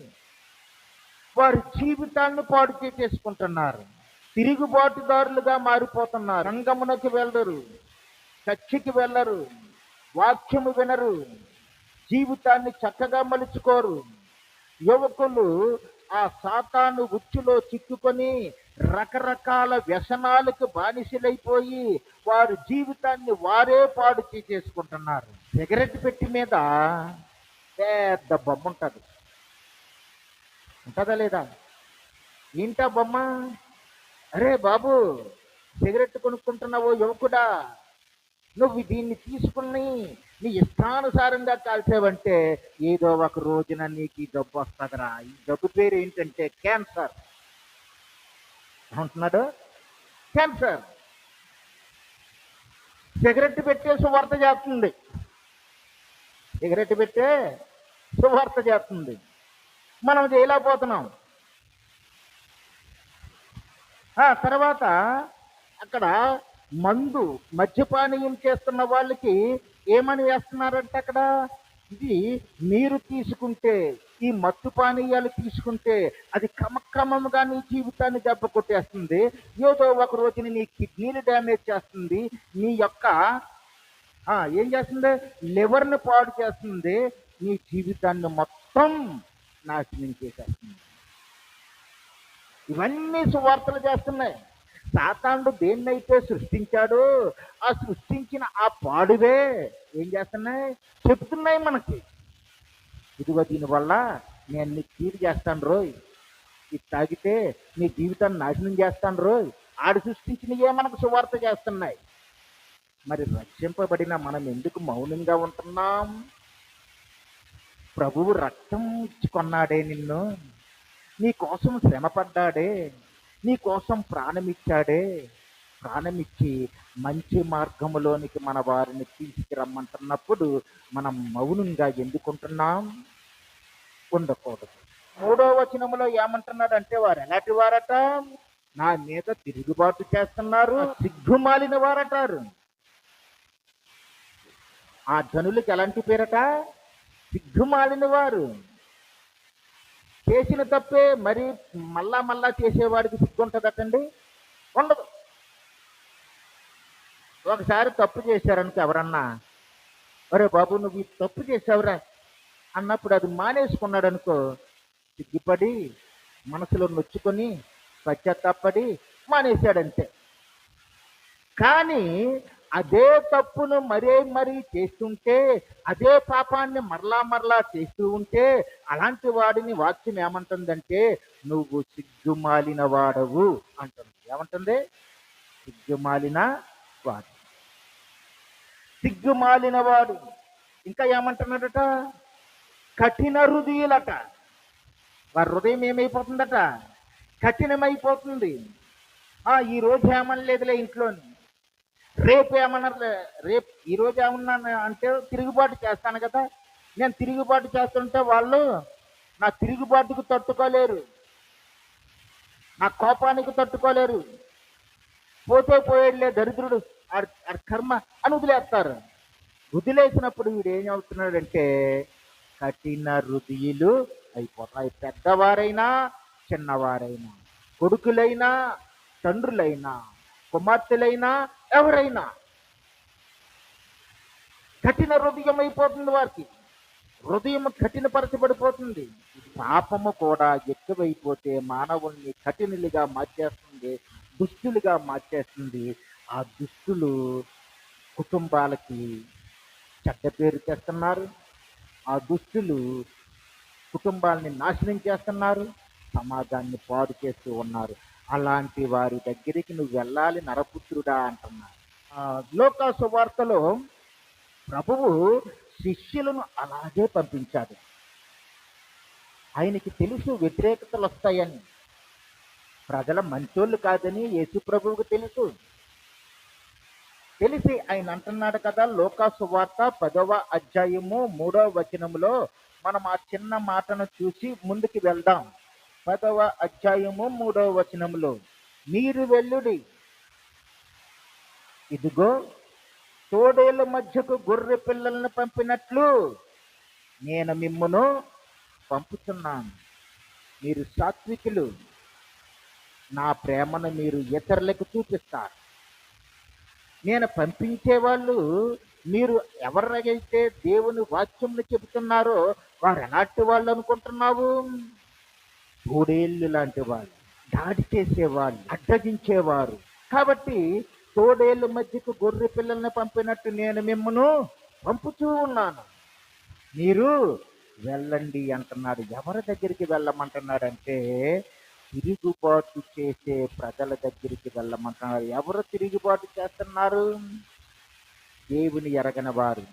వారి జీవితాన్ని పాడు చేసేసుకుంటున్నారు. తిరుగుబాటుదారులుగా మారిపోతున్నారు. రంగమునకు వెళ్ళరు, చర్చికి వెళ్ళరు, వాక్యము వినరు, జీవితాన్ని చక్కగా మలుచుకోరు. యువకులు ఆ సాతాను ఉచ్చులో చిక్కుకొని రకరకాల వ్యసనాలకు బానిసలైపోయి వారి జీవితాన్ని వారే పాడు చేసేసుకుంటున్నారు. సిగరెట్ పెట్టి మీద పెద్ద బొమ్మ ఉంటుంది, ఉంటుందా లేదా? ఏంటా బొమ్మ? అరే బాబు, సిగరెట్ కొనుక్కుంటున్నావో యువకుడా, నువ్వు దీన్ని తీసుకుని నీ ఇష్టానుసారంగా కాల్చావంటే ఏదో ఒక రోజున నీకు ఈ జబ్బు వస్తుందిరా. ఈ జబ్బు పేరు ఏంటంటే క్యాన్సర్ అంటున్నాడు. క్యాన్సర్. సిగరెట్ పెట్టే సువార్త చేస్తుంది, సిగరెట్ పెట్టే సువార్త చేస్తుంది. మనం చేయలేకపోతున్నాం. తర్వాత అక్కడ మందు మద్యపానీయం చేస్తున్న వాళ్ళకి ఏమని వేస్తున్నారంటే అక్కడ, ఇది మీరు తీసుకుంటే, ఈ మత్తు పానీయాలు తీసుకుంటే అది క్రమక్రమంగా నీ జీవితాన్ని దెబ్బ కొట్టేస్తుంది, ఏదో ఒక రోజున నీ కిడ్నీలు డ్యామేజ్ చేస్తుంది, నీ యొక్క ఏం చేస్తుంది, లివర్ని పాడు చేస్తుంది, నీ జీవితాన్ని మొత్తం నాశనం చేసేస్తుంది. ఇవన్నీ సువార్తలు చేస్తున్నాయి. సాతానుడు దేన్నైతే సృష్టించాడో ఆ సృష్టించిన ఆ పాడువే ఏం చేస్తున్నాయి, చెప్తున్నాయి మనకి, ఇదిగో దీనివల్ల నేను నీకు కీడు చేస్తాను రోయ్, ఇది తాగితే నీ జీవితాన్ని నాశనం చేస్తాను రోయ్. ఆడు సృష్టించినవే మనకు సువార్త చేస్తున్నాయి. మరి రక్షింపబడిన మనం ఎందుకు మౌనంగా ఉంటున్నాం? ప్రభువు రక్తం ఇచ్చి కొన్నాడే నిన్ను, నీ కోసం శ్రమపడ్డాడే, నీ కోసం ప్రాణమిచ్చాడే. ప్రాణమిచ్చి మంచి మార్గములోనికి మన వారిని తీసుకురమ్మంటున్నప్పుడు మనం మౌనంగా ఎందుకుంటున్నాం? ఉండకూడదు. 3వ వచనములో ఏమంటున్నాడంటే, వారు ఎలాంటి వారట? నా మీద తిరుగుబాటు చేస్తున్నారు, సిగ్గుమాలిన వారటారు. ఆ జనులకి ఎలాంటి పేరట? సిగ్గుమాలిన వారు. చేసిన తప్పే మరి మళ్ళా చేసేవాడికి సిగ్గు ఉంటుందటండి? ఉండదు. ఒకసారి తప్పు చేశారనుకో ఎవరన్నా, అరే బాబు నువ్వు ఈ తప్పు చేసావురా అన్నప్పుడు అది మానేసుకున్నాడు అనుకో, సిగ్గుపడి మనసులో నొచ్చుకొని పశ్చాత్తాపడి మానేశాడంతే. కానీ అదే తప్పును మరీ చేస్తుంటే, అదే పాపాన్ని మరలా చేస్తూ ఉంటే అలాంటి వాడిని వాక్యం ఏమంటుందంటే, నువ్వు సిగ్గుమాలిన వాడవు అంటుంది. ఏమంటుంది? సిగ్గుమాలిన వాడు, సిగ్గుమాలిన వాడు. ఇంకా ఏమంటున్నాడట? కఠిన హృదయులట. వారి హృదయం ఏమైపోతుందట? కఠినమైపోతుంది. ఈరోజు ఏమనలేదులే ఇంట్లోని, రేపు ఏమన్నారు, రేపు ఈరోజు ఏమన్నా అంటే తిరుగుబాటు చేస్తాను కదా, నేను తిరుగుబాటు చేస్తుంటే వాళ్ళు నా తిరుగుబాటుకు తట్టుకోలేరు, నా కోపానికి తట్టుకోలేరు. పోతే పోయేట్లే దరిద్రుడు ఆడి కర్మ అని వదిలేస్తారు. వదిలేసినప్పుడు వీడు ఏం అవుతున్నాడంటే కఠిన హృదయులు అయిపోతాయి. పెద్దవారైనా చిన్నవారైనా, కొడుకులైనా తండ్రులైనా కుమార్తెలైనా ఎవరైనా కఠిన హృదయం అయిపోతుంది వారికి. హృదయం కఠినపరచబడిపోతుంది. పాపము కూడా ఎక్కువైపోతే మానవుల్ని కఠినులుగా మార్చేస్తుంది, దుష్టులుగా మార్చేస్తుంది. ఆ దుష్టులు కుటుంబాలకి చెడ్డ పేరు తెస్తున్నారు. ఆ దుష్టులు కుటుంబాలని నాశనం చేస్తున్నారు, సమాజాన్ని పాడు చేస్తూ ఉన్నారు. అలాంటి వారి దగ్గరికి నువ్వు వెళ్ళాలి నరపుత్రుడా అంటున్నారు. లోకాసు వార్తలో ప్రభువు శిష్యులను అలాగే పంపించాడు. ఆయనకి తెలుసు వ్యతిరేకతలు వస్తాయని, ప్రజల మంచోళ్ళు కాదని యేసు ప్రభువుకు తెలుసు. తెలిసి ఆయన అంటున్నాడు కదా, లోకాసు వార్త 10వ అధ్యాయము 3వ వచనములో మనం ఆ చిన్న మాటను చూసి ముందుకు వెళ్దాం. 10వ అధ్యాయము 3వ వచనములో, మీరు వెళ్ళుడి, ఇదిగో తోడేళ్ల మధ్యకు గొర్రె పిల్లలను పంపినట్లు నేను మిమ్మును పంపుతున్నాను. మీరు సాత్వికులు, నా ప్రేమను మీరు ఇతరులకు చూపిస్తారు. నేను పంపించే వాళ్ళు మీరు ఎవరైతే దేవుని వాక్యంను చెబుతున్నారో వారు ఎలాంటి వాళ్ళు అనుకుంటున్నావు? తోడేళ్ళు లాంటి వాళ్ళు, దాడి చేసేవాళ్ళు, అడ్డగించేవారు. కాబట్టి తోడేళ్ళ మధ్యకు గొర్రె పిల్లల్ని పంపినట్టు నేను మిమ్మను పంపుతూ ఉన్నాను, మీరు వెళ్ళండి అంటున్నాడు. ఎవరి దగ్గరికి వెళ్ళమంటున్నాడంటే తిరుగుబాటు చేసే ప్రజల దగ్గరికి వెళ్ళమంటున్నారు. ఎవరు తిరుగుబాటు చేస్తున్నారు? దేవుని ఎరగని వారు,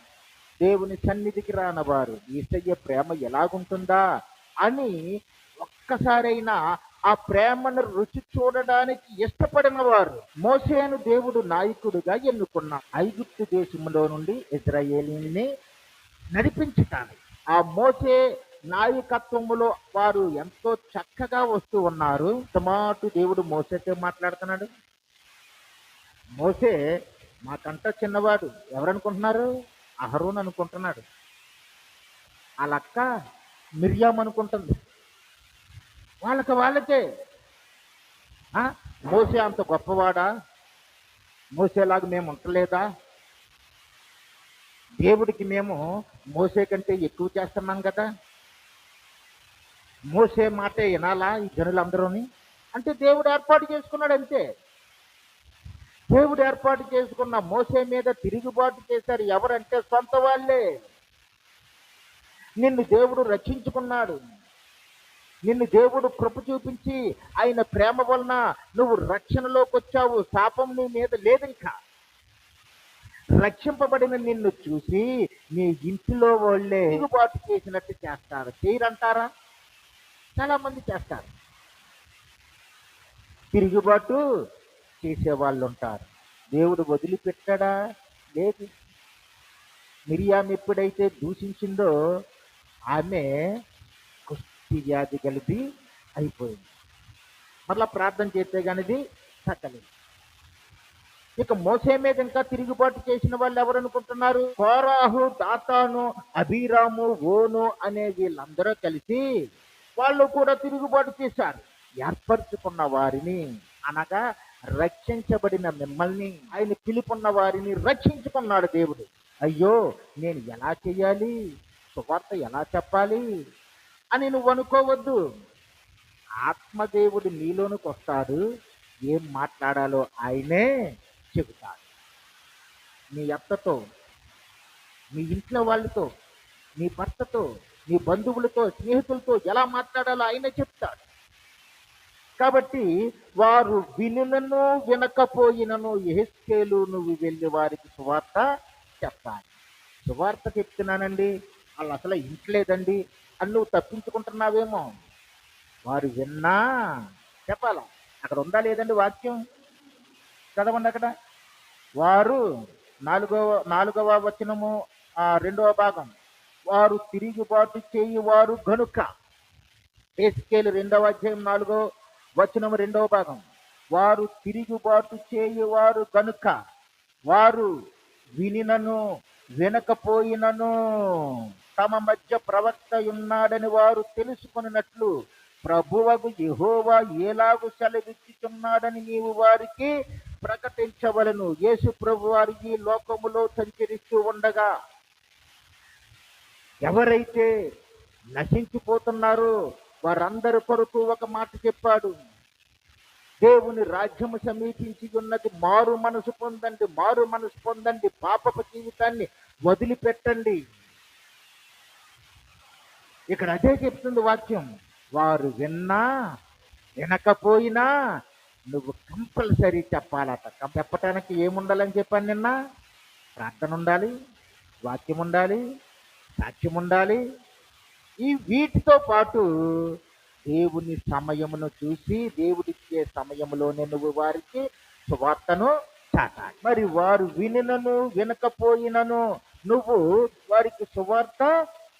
దేవుని సన్నిధికి రానవారు. యేసయ్య ప్రేమ ఎలాగుంటుందా అని ఒక్కసారైనా ఆ ప్రేమను రుచి చూడడానికి ఇష్టపడిన వారు. మోసేను దేవుడు నాయకుడిగా ఎన్నుకున్నాడు. ఐగుప్తు దేశంలో నుండి ఇశ్రాయేలీని నడిపించటానికి ఆ మోసే నాయకత్వములో వారు ఎంతో చక్కగా వస్తూ ఉన్నారు. టమాటు దేవుడు మోసేతో మాట్లాడుతున్నాడు. మోసే మాకంట చిన్నవాడు, ఎవరనుకుంటున్నారు? అహరోన్ అనుకుంటున్నాడు. వాళ్ళక్క మిర్యాం అనుకుంటుంది. వాళ్ళకే మోసే అంత గొప్పవాడా? మోసేలాగా మేము ఉండలేదా? దేవుడికి మేము మోసే కంటే ఎక్కువ చేస్తున్నాం కదా, మోసే మాటే వినాలా ఈ జనులందరూని అంటే దేవుడు ఏర్పాటు చేసుకున్నాడు అంతే. దేవుడు ఏర్పాటు చేసుకున్న మోసే మీద తిరుగుబాటు చేశారు ఎవరంటే సొంత వాళ్ళే. నిన్ను దేవుడు రక్షించుకున్నాడు, నిన్ను దేవుడు కృప చూపించి ఆయన ప్రేమ వలన నువ్వు రక్షణలోకి వచ్చావు. శాపం నీ మీద లేదు. ఇంకా రక్షింపబడిన నిన్ను చూసి నీ ఇంటిలో వాళ్ళే తిరుగుబాటు చేసినట్టు చేస్తారు. చేయరంటారా? చాలా మంది చేస్తారు. తిరుగుబాటు చేసేవాళ్ళు ఉంటారు. దేవుడు వదిలిపెట్టాడా? లేదు. మిరియాం ఎప్పుడైతే దూషించిందో ఆమె కుష్టి వ్యాధి కలిపి అయిపోయింది. మరలా ప్రార్థన చేస్తే కానిది తగ్గలేదు. ఇక మోసే మీద ఇంకా తిరుగుబాటు చేసిన వాళ్ళు ఎవరు అనుకుంటున్నారు? కోరాహు, దాతాను, అబీరాము, ఓను అనే వీళ్ళందరూ కలిసి వాళ్ళు కూడా తిరుగుబాటు చేశారు. ఏర్పరచుకున్న వారిని అనగా రక్షించబడిన మిమ్మల్ని, ఆయన పిలుపున్న వారిని రక్షించుకున్నాడు దేవుడు. అయ్యో నేను ఎలా చెయ్యాలి, సువార్త ఎలా చెప్పాలి అని నువ్వు అనుకోవద్దు. ఆత్మదేవుడు నీలోనికి వస్తాడు, ఏం మాట్లాడాలో ఆయనే చెబుతాడు. నీ అత్తతో, నీ ఇంట్లో వాళ్ళతో, నీ భర్తతో, నీ బంధువులతో, స్నేహితులతో ఎలా మాట్లాడాలో ఆయనే చెప్తాడు. కాబట్టి వారు వినులను వినకపోయినను యెహెజ్కేలు నువ్వు వెళ్ళి వారికి సువార్త చెప్పాలి. సువార్త చెప్తున్నానండి, వాళ్ళు అసలు ఇంట్లేదండి అని నువ్వు తప్పించుకుంటున్నావేమో. వారు విన్నా చెప్పాలా? అక్కడ ఉందా లేదండి వాక్యం? చదవండి అక్కడ. వారు నాలుగవ వచనము 2వ భాగం, వారు తిరుగుబాటు చేయువారు గనుక. యెహెజ్కేలు 2వ అధ్యాయం 4వ వచనం 2వ భాగం, వారు తిరుగుబాటు చేయువారు గనుక వారు వినినను వినకపోయినను తమ మధ్య ప్రవక్త ఉన్నాడని వారు తెలుసుకొనినట్లు ప్రభువగు యెహోవా ఎలాగు సెలవిచ్చుచున్నాడని నీవు వారికి ప్రకటించవలను. యేసు ప్రభు వారు ఈ లోకములో సంచరిస్తూ ఉండగా ఎవరైతే నశించిపోతున్నారో వారందరి కొరకు ఒక మాట చెప్పాడు. దేవుని రాజ్యము సమీపించి ఉన్నది, మారు మనసు పొందండి, మారు మనసు పొందండి, పాపపు జీవితాన్ని వదిలిపెట్టండి. ఇక్కడ అదే చెప్తుంది వాక్యం. వారు విన్నా వినకపోయినా నువ్వు కంపల్సరీ చెప్పాలట. చెప్పటానికి ఏముండాలని చెప్పాను నిన్న? ప్రార్థన ఉండాలి, వాక్యం ఉండాలి, సాక్ష్యం ఉండాలి. ఈ వీటితో పాటు దేవుని సమయమును చూసి దేవుడిచ్చే సమయంలోనే నువ్వు వారికి సువార్తను చాటాలి. మరి వారు వినినను వినకపోయినను నువ్వు వారికి సువార్త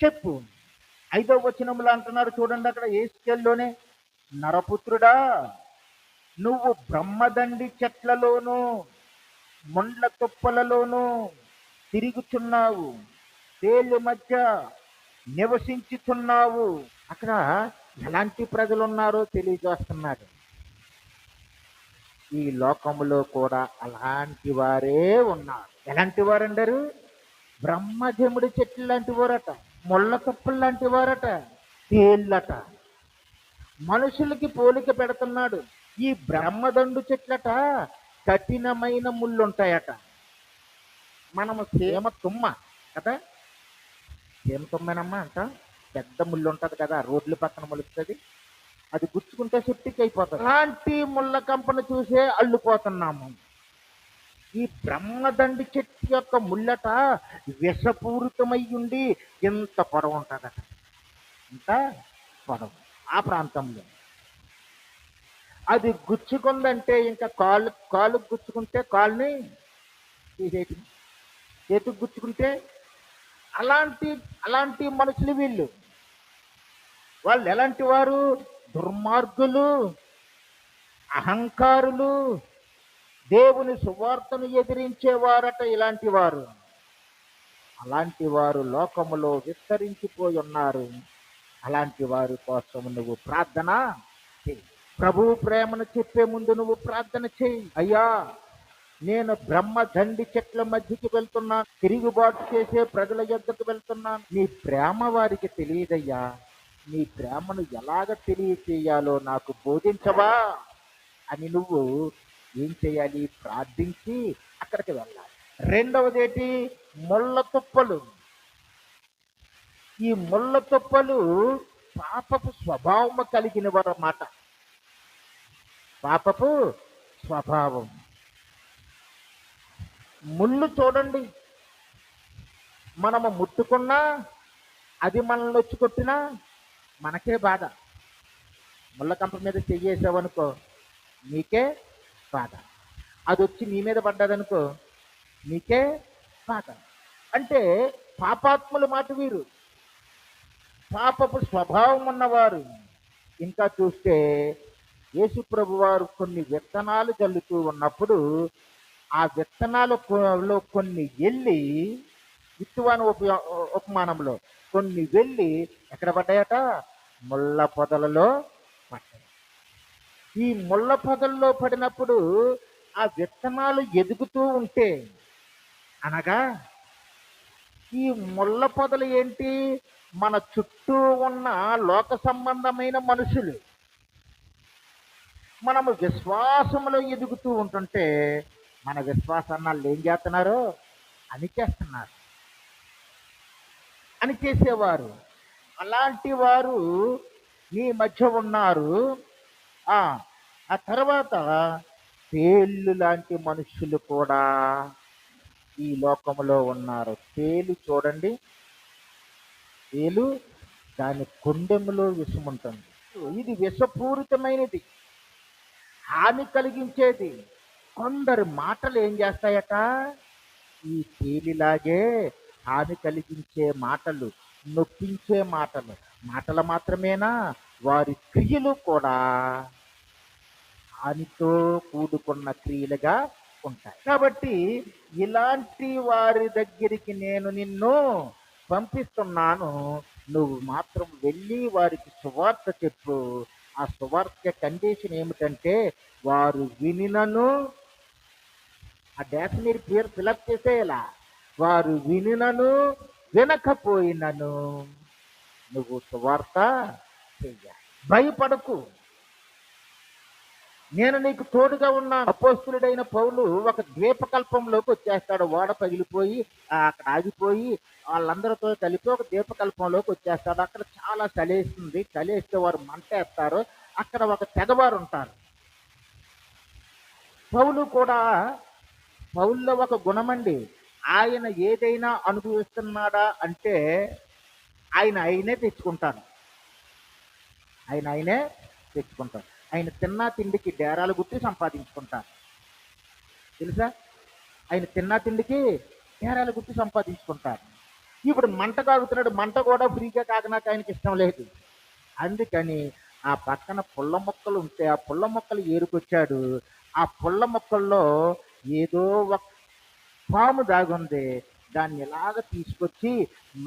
చెప్పు. 5వ వచనంలో అంటున్నారు చూడండి, అక్కడ యేసులోనే, నరపుత్రుడా నువ్వు బ్రహ్మదండి చెట్లలోనూ ముండ్ల తుప్పలలోనూ తిరుగుచున్నావు, తేళ్ల మధ్య నివసించుచున్నావు. అక్కడ ఎలాంటి ప్రజలు ఉన్నారో తెలియజేస్తున్నాడు. ఈ లోకములో కూడా అలాంటి వారే ఉన్నారు. ఎలాంటి వారు అంటారు? బ్రహ్మజముడి చెట్లు లాంటి వారట, ముళ్ళ తుప్పలు లాంటి వారట, తేళ్ళట. మనుషులకి పోలిక పెడుతున్నాడు. ఈ బ్రహ్మదండు చెట్లట కఠినమైన ముళ్ళు ఉంటాయట. మనము సీమ తుమ్మ కదా, సీమ తుమ్మేనమ్మా అంట, పెద్ద ముళ్ళు ఉంటుంది కదా, రోడ్ల పక్కన మొలుస్తుంది, అది గుచ్చుకుంటే సెప్టిక్ అయిపోతుంది. అలాంటి ముళ్ళ కంపను చూసే అల్లుపోతున్నాము. ఈ బ్రహ్మదండి చెట్టు యొక్క ముళ్ళట విషపూరితమై ఉండి ఎంత పొడవు ఉంటుందట, ఇంత పొడవు. ఆ ప్రాంతంలో అది గుచ్చుకుందంటే ఇంకా కాలు గుచ్చుకుంటే కాలుని తీసేయటం, చేతికి గుచ్చుకుంటే అలాంటి మనుషులు వీళ్ళు. వాళ్ళు ఎలాంటి వారు? దుర్మార్గులు, అహంకారులు, దేవుని సువార్తను ఎదిరించేవారట ఇలాంటి వారు. అలాంటి వారు లోకములో విస్తరించిపోయి ఉన్నారు. అలాంటి వారి కోసం నువ్వు ప్రార్థన చెయ్యి. ప్రభువు ప్రేమను చెప్పే ముందు నువ్వు ప్రార్థన చెయ్యి. అయ్యా, నేను బ్రహ్మదండి చెట్ల మధ్యకి వెళ్తున్నాను, తిరుగుబాటు చేసే ప్రజల యొద్దకు వెళ్తున్నాను. నీ ప్రేమ వారికి తెలియదయ్యా, నీ ప్రేమను ఎలాగ తెలియచేయాలో నాకు బోధించవా అని నువ్వు ఏం చేయాలి? ప్రార్థించి అక్కడికి వెళ్ళాలి. రెండవదేటి? ముళ్ళ తుప్పలు. ఈ ముళ్ళ తుప్పలు పాపపు స్వభావం కలిగిన వారు అన్నమాట. పాపపు స్వభావం. ముళ్ళు చూడండి, మనము ముట్టుకున్నా అది మనల్ని వచ్చి కొట్టినా మనకే బాధ. ముళ్ళ కంప మీద చెయ్యేసావనుకో నీకే బాధ. అది వచ్చి నీ మీద పడ్డదనుకో నీకే బాధ. అంటే పాపాత్ముల మాట వీరు, పాపపు స్వభావం ఉన్నవారు. ఇంకా చూస్తే యేసు ప్రభు వారు కొన్ని విత్తనాలు చల్లుతూ ఉన్నప్పుడు ఆ విత్తనాలలో కొన్ని వెళ్ళి, విత్తువాని ఉపమానంలో కొన్ని వెళ్ళి ఎక్కడ పడ్డాయట? ముళ్ళ పొదలలో పడ్డాయి. ఈ ముళ్ళ పొదల్లో పడినప్పుడు ఆ విత్తనాలు ఎదుగుతూ ఉంటే, అనగా ఈ ముళ్ళ పొదలు ఏంటి? మన చుట్టూ ఉన్న లోక సంబంధమైన మనుషులు. మనము విశ్వాసంలో ఎదుగుతూ ఉంటుంటే మన విశ్వాసాన్ని వాళ్ళు ఏం చేస్తున్నారు? అణిచేస్తున్నారు, అణిచేసేవారు. అలాంటి వారు నీ మధ్య ఉన్నారు. ఆ తర్వాత తేళ్ళు లాంటి మనుషులు కూడా ఈ లోకంలో ఉన్నారు. తేలు చూడండి, తేలు దాని కొండెములో విషం ఉంటుంది. ఇది విషపూరితమైనది, హాని కలిగించేది. కొందరు మాటలు ఏం చేస్తాయట? ఈ తేలిలాగే హాని కలిగించే మాటలు, నొప్పించే మాటలు. మాటలు మాత్రమేనా, వారి క్రియలు కూడా హానితో కూడుకున్న క్రియలుగా ఉంటాయి. కాబట్టి ఇలాంటి వారి దగ్గరికి నేను నిన్ను పంపిస్తున్నాను. నువ్వు మాత్రం వెళ్ళి వారికి సువార్త చెప్పు. ఆ సువార్త కండిషన్ ఏమిటంటే వారు వినినను, ఆ డాష్ మీరు పేరు ఫిలప్ చేసేలా, వారు వినినను వినకపోయినను నువ్వు సువార్త చెయ్యాలి. భయపడకు, నేను నీకు తోడుగా ఉన్నాను. అపోస్తులుడైన పౌలు ఒక ద్వీపకల్పంలోకి వచ్చేస్తాడు. ఓడ పగిలిపోయి అక్కడ ఆగిపోయి వాళ్ళందరితో కలిపి ఒక ద్వీపకల్పంలోకి వచ్చేస్తాడు. అక్కడ చాలా చలేస్తుంది. చలేస్తే వారు మంట వేస్తారు. అక్కడ ఒక తెగవారు ఉంటారు. పౌలు కూడా, పౌల్లో ఒక గుణమండి, ఆయన ఏదైనా అనుభవిస్తున్నాడా అంటే ఆయనే తెచ్చుకుంటాడు. ఆయనే తెచ్చుకుంటాడు. ఆయన తిన్నా తిండికి డేరాలు గుట్టి సంపాదించుకుంటారు. తెలుసా? ఆయన తిన్నా తిండికి డేరాలు గుట్టి సంపాదించుకుంటారు. ఇప్పుడు మంట కాగుతున్నాడు. మంట కూడా ఫ్రీగా కాకనాక ఆయనకి ఇష్టం లేదు. అందుకని ఆ పక్కన పుల్ల మొక్కలు ఉంటే ఆ పుల్ల మొక్కలు ఏరుకొచ్చాడు. ఆ పుల్ల మొక్కల్లో ఏదో ఒక పాము దాగుంది. దాన్ని ఎలాగ తీసుకొచ్చి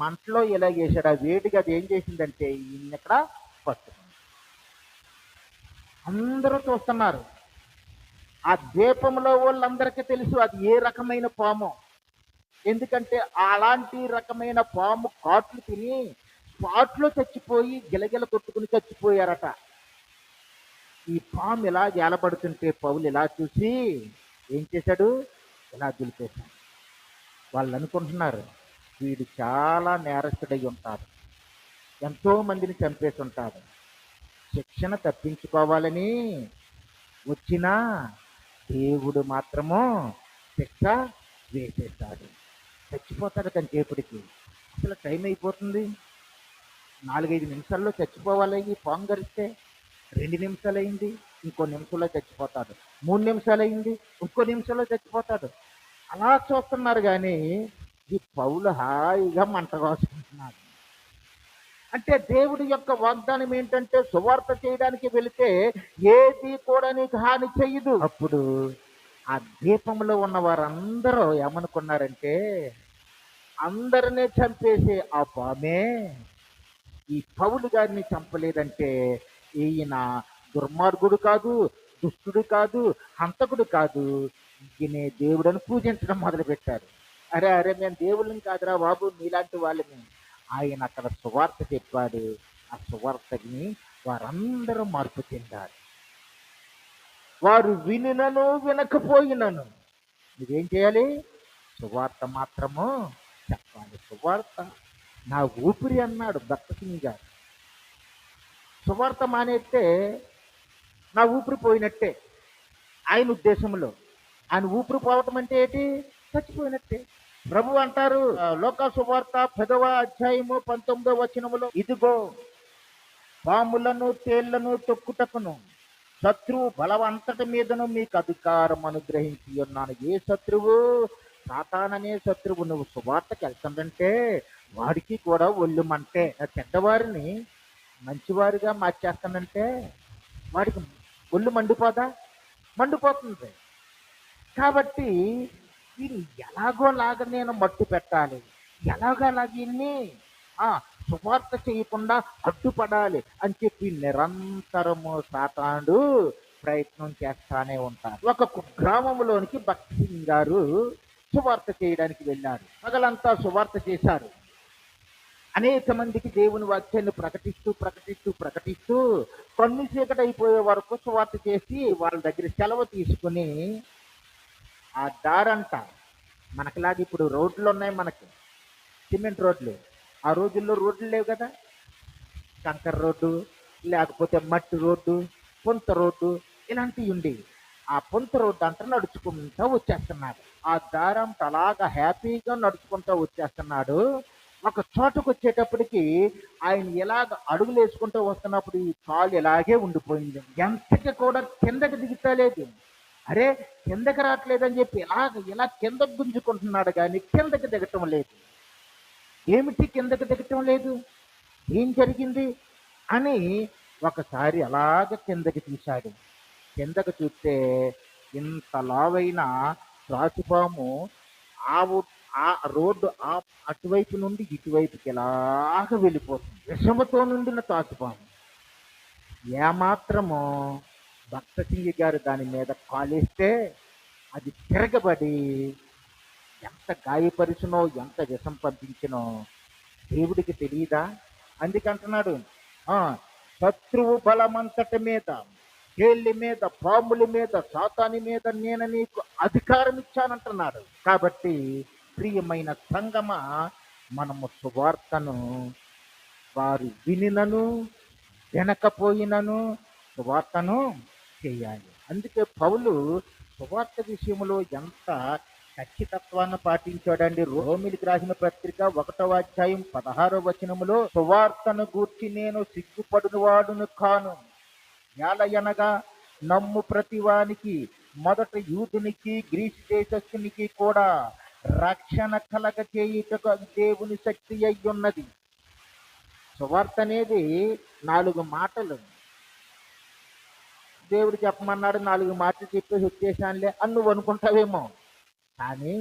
మంటలో ఎలాగేసాడు. ఆ వేడిగా అది ఏం చేసిందంటే ఈయన ఇక్కడ పట్టుకుంది. అందరూ చూస్తున్నారు. ఆ ద్వీపంలో వాళ్ళందరికీ తెలుసు అది ఏ రకమైన పాము. ఎందుకంటే అలాంటి రకమైన పాము కాట్లు తిని స్పాట్లో చచ్చిపోయి గిలగిల కొట్టుకుని చచ్చిపోయారట. ఈ పాము ఇలా ఏలబడుతుంటే పౌలు ఇలా చూసి ఏం చేశాడు? ఇలా దులిపేశాడు. వాళ్ళు అనుకుంటున్నారు వీడు చాలా నేరస్తుడై ఉంటాడు, ఎంతో మందిని చంపేసి ఉంటాడు, శిక్షణ తప్పించుకోవాలని వచ్చినా దేవుడు మాత్రము శిక్ష వేసేస్తాడు. చచ్చిపోతాడు కంచేపటికి. అసలు టైం అయిపోతుంది. 4-5 నిమిషాల్లో చచ్చిపోవాలి. ఈ పాము గరిస్తే 2 నిమిషాలు అయింది, ఇంకో నిమిషంలో చచ్చిపోతాడు. 3 నిమిషాలు అయింది, ఇంకో నిమిషంలో చచ్చిపోతాడు. అలా చూస్తున్నారు కానీ ఈ పౌలు హాయిగా మంట కోసుకుంటున్నాడు. అంటే దేవుడి యొక్క వాగ్దానం ఏంటంటే సువార్త చేయడానికి వెళితే ఏది కూడా నీకు హాని చెయ్యదు. అప్పుడు ఆ ద్వీపంలో ఉన్న వారందరూ ఏమనుకున్నారంటే అందరినీ చంపేసే ఆ పామే ఈ పౌలు గారిని చంపలేదంటే ఈయన దుర్మార్గుడు కాదు, దుష్టుడు కాదు, హంతకుడు కాదు, ఈయనే దేవుడని పూజించడం మొదలుపెట్టారు. అరే మేము దేవుళ్ళని కాదురా బాబు, మీలాంటి వాళ్ళని. ఆయన అక్కడ సువార్త చెప్పాడు. ఆ సువార్తని వారందరూ మార్పు చెందారు. వారు వినినను వినకపోయినను నువ్వేం చేయాలి? సువార్త మాత్రము చెప్పాలి. సువార్త నా ఊపిరి అన్నాడు భక్త సింగ్ గారు. సువార్త మానేస్తే నా ఊపిరి పోయినట్టే ఆయన ఉద్దేశంలో. ఆయన ఊపిరి పోవటం అంటే ఏంటి? చచ్చిపోయినట్టే. ప్రభు అంటారు లోకా సువార్త 10వ అధ్యాయము 19వ వచనములో, ఇదిగో పాములను తేళ్లను తొక్కుటకును శత్రువు బలవంతటి మీదను మీకు అధికారం అనుగ్రహించి ఉన్నాను. ఏ శత్రువు? సాతాననే శత్రువు. నువ్వు సువార్తకి వెళ్తాడంటే వాడికి కూడా ఒళ్ళు మంటే. చెడ్డవారిని మంచివారిగా మార్చేస్తానంటే వాడికి ఒళ్ళు మండిపోదా? మండిపోతుంది. కాబట్టి వీళ్ళు ఎలాగోలాగా నేను మట్టు పెట్టాలి, ఎలాగలాగిన్ని సువార్త చేయకుండా అడ్డుపడాలి అని చెప్పి నిరంతరము సాతానుడు ప్రయత్నం చేస్తానే ఉంటారు. ఒక గ్రామంలోనికి భక్త సింగ్ గారు సువార్త చేయడానికి వెళ్ళారు. పగలంతా సువార్త చేశారు. అనేక మందికి దేవుని వాక్యాన్ని ప్రకటిస్తూ కన్ను చీకటి అయిపోయే వరకు సువార్త చేసి వాళ్ళ దగ్గర సెలవు తీసుకుని ఆ దారంట, మనకిలాగా ఇప్పుడు రోడ్లు ఉన్నాయి, మనకి సిమెంట్ రోడ్లు. ఆ రోజుల్లో రోడ్లు లేవు కదా, కంకర రోడ్డు లేకపోతే మట్టి రోడ్డు, పొంత రోడ్డు ఇలాంటివి ఉండేవి. ఆ పొంత రోడ్డు అంతా నడుచుకుంటూ వచ్చేస్తున్నాడు. ఆ దారం అలాగా హ్యాపీగా నడుచుకుంటూ వచ్చేస్తున్నాడు. ఒక చోటుకు వచ్చేటప్పటికి ఆయన ఇలాగ అడుగులు వేసుకుంటూ వస్తున్నప్పుడు ఈ కాలు ఇలాగే ఉండిపోయింది. ఎంతకి కూడా కిందకి దిగుతలేదు. అరే కిందకి రావట్లేదని చెప్పి ఇలా కిందకు గుంజుకుంటున్నాడు కానీ కిందకి దిగటం లేదు. ఏమిటి కిందకి దిగటం లేదు? ఏం జరిగింది అని ఒకసారి అలాగ కిందకి తీశాడు. కిందకు చూస్తే ఇంత లావైన త్రాచుపాము ఆవు ఆ రోడ్డు అటువైపు నుండి ఇటువైపుకి ఎలాగ వెళ్ళిపోతుంది. విషముతో నిండిన త్రాచుపాము. ఏమాత్రము భక్తసింగి గారు దాని మీద కాలేస్తే అది తిరగబడి ఎంత గాయపరిచినో, ఎంత విషం పంపించినో దేవుడికి తెలియదా? అందుకంటున్నాడు, శత్రువు బలమంతటి మీద, తేళ్ళ మీద, పాముల మీద, సాతాని మీద నేను నీకు అధికారం ఇచ్చానంటున్నాడు. కాబట్టి ప్రియమైన సంగమ, మనము సువార్తను వారు వినినను వినకపోయినను సువార్తను చేయాలి. అందుకే పౌలు సువార్త విషయంలో ఎంత ఖచ్చితత్వాన్ని పాటించాడండి. రోమిలికి రాసిన పత్రిక 1వ అధ్యాయం 16వ వచనములో, సువార్తను గూర్చి నేను సిగ్గుపడువాడును కాను, ఎలయనగా నమ్ము ప్రతివానికి, మొదట యూదునికి గ్రీసు దేశస్థునికి కూడా రక్షణ కలగ చేయుటకు దేవుని శక్తి అయి ఉన్నది. సువార్త అనేది 4 మాటలు. దేవుడు చెప్పమన్నాడు, 4 మాటలు చెప్పేసి వచ్చేసానులే అని నువ్వు అనుకుంటావేమో, కానీ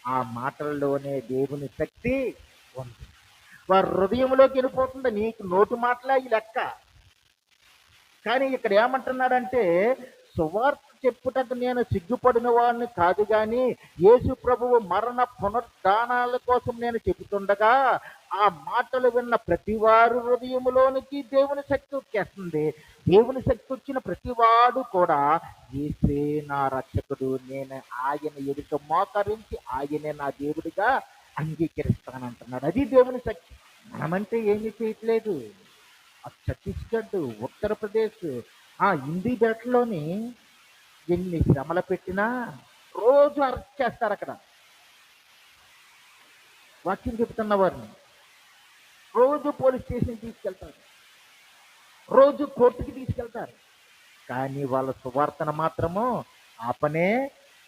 ఆ మాటల్లోనే దేవుని శక్తి ఉంది. వారి హృదయంలోకి వెళ్ళిపోతుంది. నీకు నోటి మాటలే ఈ లెక్క. కానీ ఇక్కడ ఏమంటున్నాడంటే, సువార్త చెప్పుటకు నేను సిగ్గుపడిన వాడిని కాదు, కానీ యేసు ప్రభువు మరణ పునరుద్ధానాల కోసం నేను చెబుతుండగా ఆ మాటలు విన్న ప్రతి వారి హృదయంలోనికి దేవుని శక్తి వచ్చేస్తుంది. దేవుని శక్తి వచ్చిన ప్రతివాడు కూడా యేసే నా రక్షకుడు, నేను ఆయన ఎదుట మోకరించి ఆయనే నా దేవుడిగా అంగీకరిస్తానంటున్నాడు. అది దేవుని శక్తి. మనమంటే ఏమీ చేయట్లేదు. ఛత్తీస్గఢ్, ఉత్తరప్రదేశ్, హిందీ బెల్ట్లోని ఎన్ని శ్రమలు పెట్టినా రోజు అరెస్ట్ చేస్తారు. అక్కడ వాక్యం చెబుతున్న వారిని రోజు పోలీస్ స్టేషన్ తీసుకెళ్తారు, రోజు కోర్టుకి తీసుకెళ్తారు. కానీ వాళ్ళ సువార్తను మాత్రము ఆపనే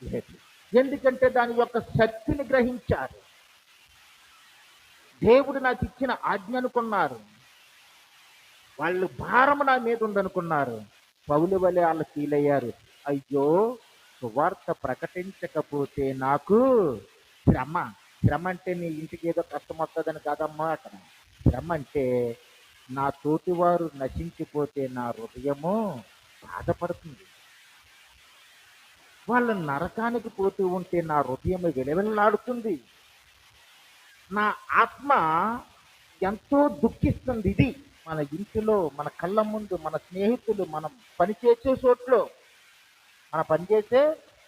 లేదు. ఎందుకంటే దాని యొక్క శక్తిని గ్రహించారు. దేవుడు నాకు ఇచ్చిన ఆజ్ఞ అనుకున్నారు. వాళ్ళు భారము నా మీద ఉందనుకున్నారు. పౌలు వలె వాళ్ళు ఫీల్ అయ్యారు. అయ్యో, సువార్త ప్రకటించకపోతే నాకు శ్రమ. శ్రమ అంటే నీ ఇంటికి ఏదో కష్టం వస్తుందని కాదమ్మా. అక్కడ శ్రమ అంటే నా తోటివారు నశించిపోతే నా హృదయము బాధపడుతుంది. వాళ్ళు నరకానికి పోతూ ఉంటే నా హృదయం విలవిల్లాడుతుంది. నా ఆత్మ ఎంతో దుఃఖిస్తుంది. ఇది మన ఇంటిలో, మన కళ్ళ ముందు, మన స్నేహితులు, మనం పనిచేసే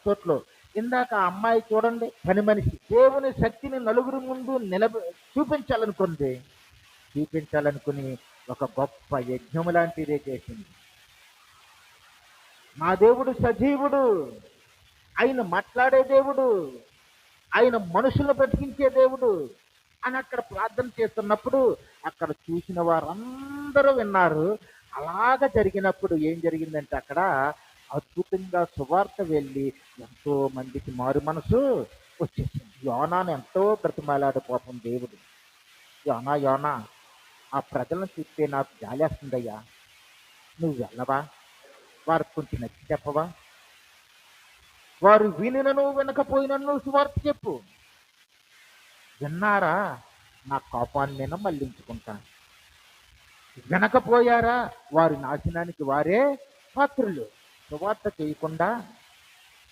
చోట్లో, ఇందాక ఆ అమ్మాయి చూడండి, పని మనిషి దేవుని శక్తిని నలుగురి ముందు చూపించాలనుకుని ఒక గొప్ప యజ్ఞము లాంటిదే చేసింది. మా దేవుడు సజీవుడు, ఆయన మాట్లాడే దేవుడు, ఆయన మనుషులను బ్రతికించే దేవుడు అని అక్కడ ప్రార్థన చేస్తున్నప్పుడు అక్కడ చూసిన వారందరూ విన్నారు. అలాగ జరిగినప్పుడు ఏం జరిగిందంటే, అక్కడ అద్భుతంగా సువార్త వెళ్ళి ఎంతో మందికి మారు మనసు వచ్చేసింది. యోనాను ఎంతో బ్రతిమాలాడు పాపం దేవుడు. యోనా, ఆ ప్రజలను చూస్తే నాకు జాలేస్తుందయ్యా, నువ్వు వెళ్ళవా? వారికి కొంచెం నచ్చి చెప్పవా? వారు వినినను వినకపోయినను సువార్త చెప్పు. విన్నారా? నా కోపాన్ని నేను మళ్లించుకుంటాను. వినకపోయారా? వారి నాశనానికి వారే పాత్రులు. సువార్త చేయకుండా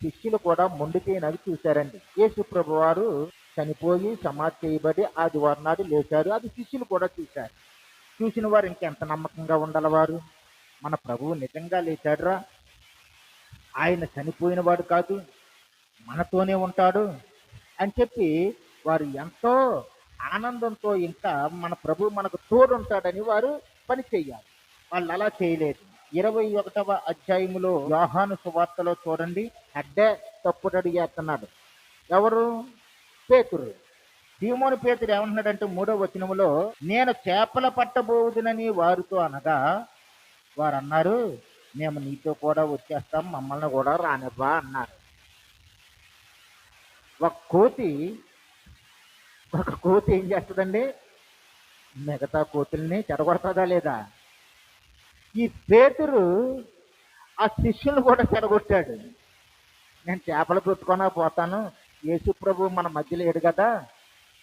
శిష్యులు కూడా మొండిపోయినవి చూశారండి. యేసు ప్రభు వారు చనిపోయి సమాధి చేయబడి ఆదివారం నాడు లేచారు. అది శిష్యులు కూడా చూశారు. చూసిన వారు ఇంకెంత నమ్మకంగా ఉండాలి వారు? మన ప్రభువు నిజంగా లేచాడురా, ఆయన చనిపోయిన వాడు కాదు, మనతోనే ఉంటాడు అని చెప్పి వారు ఎంతో ఆనందంతో ఇంకా మన ప్రభు మనకు తోడుంటాడని వారు పని చేయాలి. వాళ్ళు అలా చేయలేదు. 21వ అధ్యాయములో యోహాను సువార్తలో చూడండి, అడ్డే తప్పుడు అడుగు చేస్తున్నాడు. ఎవరు? పేతురు. సీమోను పేతురు ఏమంటున్నాడంటే 3వ వచనములో, నేను చేపల పట్టబోదునని వారితో అనగా వారు అన్నారు, మేము నీతో కూడా వచ్చేస్తాం, మమ్మల్ని కూడా రానివ్వా అన్నారు. ఒక కోతి ఏం చేస్తుందండి? మిగతా కోతుల్ని చెడగొడతాదా లేదా? ఈ పేతురు ఆ శిష్యులను కూడా చెడగొట్టాడు. నేను చేపలు పెట్టుకున్నా పోతాను, యేసు ప్రభు మన మధ్యలో లేడు కదా,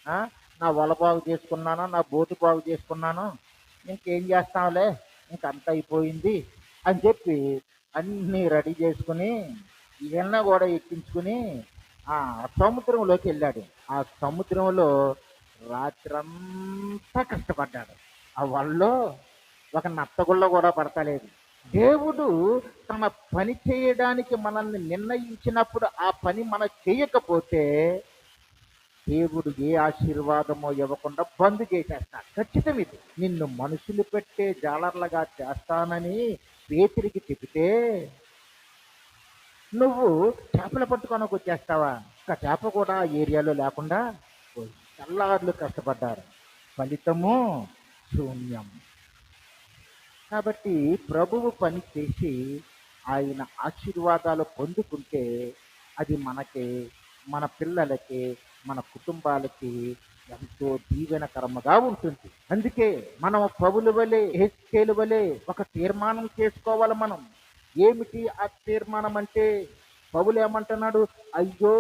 ఆ, నా వల బాగు చేసుకున్నాను, నా బోటు బాగు చేసుకున్నాను, ఇంకేం చేస్తాంలే, ఇంకంత అయిపోయింది అని చెప్పి అన్నీ రెడీ చేసుకుని ఈయన కూడా ఎక్కించుకుని ఆ సముద్రంలోకి వెళ్ళాడు. ఆ సముద్రంలో రాత్రంతా కష్టపడ్డాడు. ఆ వలలో ఒక నత్తగుళ్ళ కూడా పడతలేదు. దేవుడు తన పని చేయడానికి మనల్ని నిర్ణయించినప్పుడు ఆ పని మనం చేయకపోతే దేవుడు ఏ ఆశీర్వాదమో ఇవ్వకుండా బంద్ చేసేస్తాడు. ఖచ్చితం ఇది. నిన్ను మనుషులు పెట్టే జాలర్లుగా చేస్తానని పేతురికి చెబితే నువ్వు చేపలు పట్టుకోనకు వచ్చేస్తావా? ఒక చేప కూడా ఆ ఏరియాలో లేకుండా పోయింది. తెల్లార్లు కష్టపడ్డారు, ఫలితము శూన్యం. కాబట్టి ప్రభువు పని చేసి ఆయన ఆశీర్వాదాలు పొందుకుంటే అది మనకి, మన పిల్లలకి, మన కుటుంబాలకి ఎంతో దీవెనకరముగా ఉంటుంది. అందుకే మనం పౌలు వలె, హెస్కేలు వలె ఒక తీర్మానం చేసుకోవాలి మనం. ఏమిటి ఆ తీర్మానం అంటే? పౌలు ఏమంటున్నాడు? అయ్యో,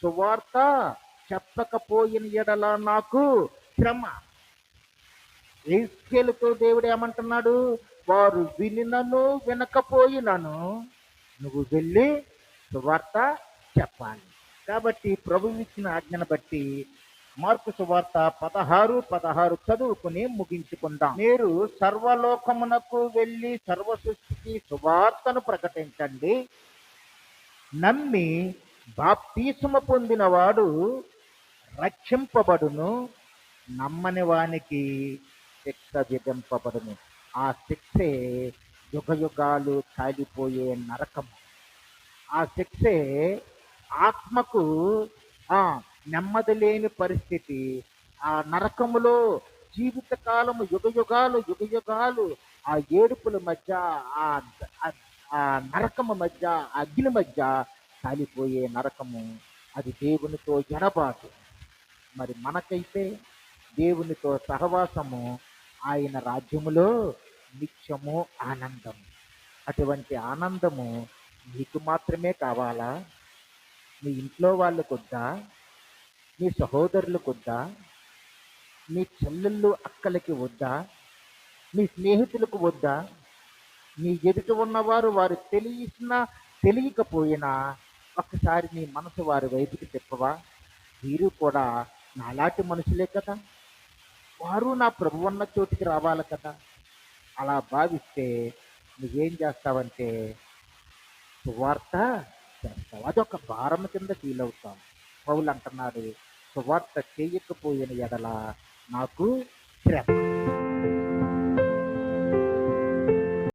సువార్త చెప్పకపోయిన ఎడల నాకు శ్రమ. హెస్కేలుతో దేవుడు ఏమంటున్నాడు? వారు వినినను వినకపోయినను నువ్వు వెళ్ళి సువార్త చెప్పాలి. కాబట్టి ప్రభువు ఇచ్చిన ఆజ్ఞను బట్టి మార్కు సువార్త 16:16 చదువుకుని ముగించుకుందాం. మీరు సర్వలోకమునకు వెళ్ళి సర్వ సృష్టికి సువార్తను ప్రకటించండి. నమ్మి బాప్తీసము పొందినవాడు రక్షింపబడును, నమ్మని వానికి శిక్ష విధింపబడును. ఆ శిక్షే యుగయుగాలు కాలిపోయే నరకము. ఆ శిక్షే ఆత్మకు నెమ్మది లేని పరిస్థితి. ఆ నరకములో జీవితకాలము యుగయుగాలు ఆ ఏడుపుల మధ్య, ఆ ఆ నరకము మధ్య, ఆ అగ్ని మధ్య కాలిపోయే నరకము. అది దేవునితో ఎడబాటు. మరి మనకైతే దేవునితో సహవాసము, ఆయన రాజ్యములో నిత్యము ఆనందం. అటువంటి ఆనందము నీకు మాత్రమే కావాలా? నీ ఇంట్లో వాళ్ళకు వద్దా? నీ సహోదరులకు వద్దా? నీ చెల్లెళ్ళు అక్కలకి వద్దా? నీ స్నేహితులకు వద్దా? నీ ఎదుట ఉన్నవారు వారు తెలిసినా తెలియకపోయినా ఒక్కసారి నీ మనసు వారి వైపుకి తిప్పవా? వీరు కూడా నాలాంటి మనుషులే కదా, వారు నా ప్రభు ఉన్న చోటికి రావాలి కదా. అలా భావిస్తే నువ్వేం చేస్తావంటే సువార్త చేస్తావు. అదొక భారం కింద ఫీల్ అవుతావు. పౌలు అంటున్నాడు, సువార్త చేయకపోయిన ఎడల నాకు శ్రమ.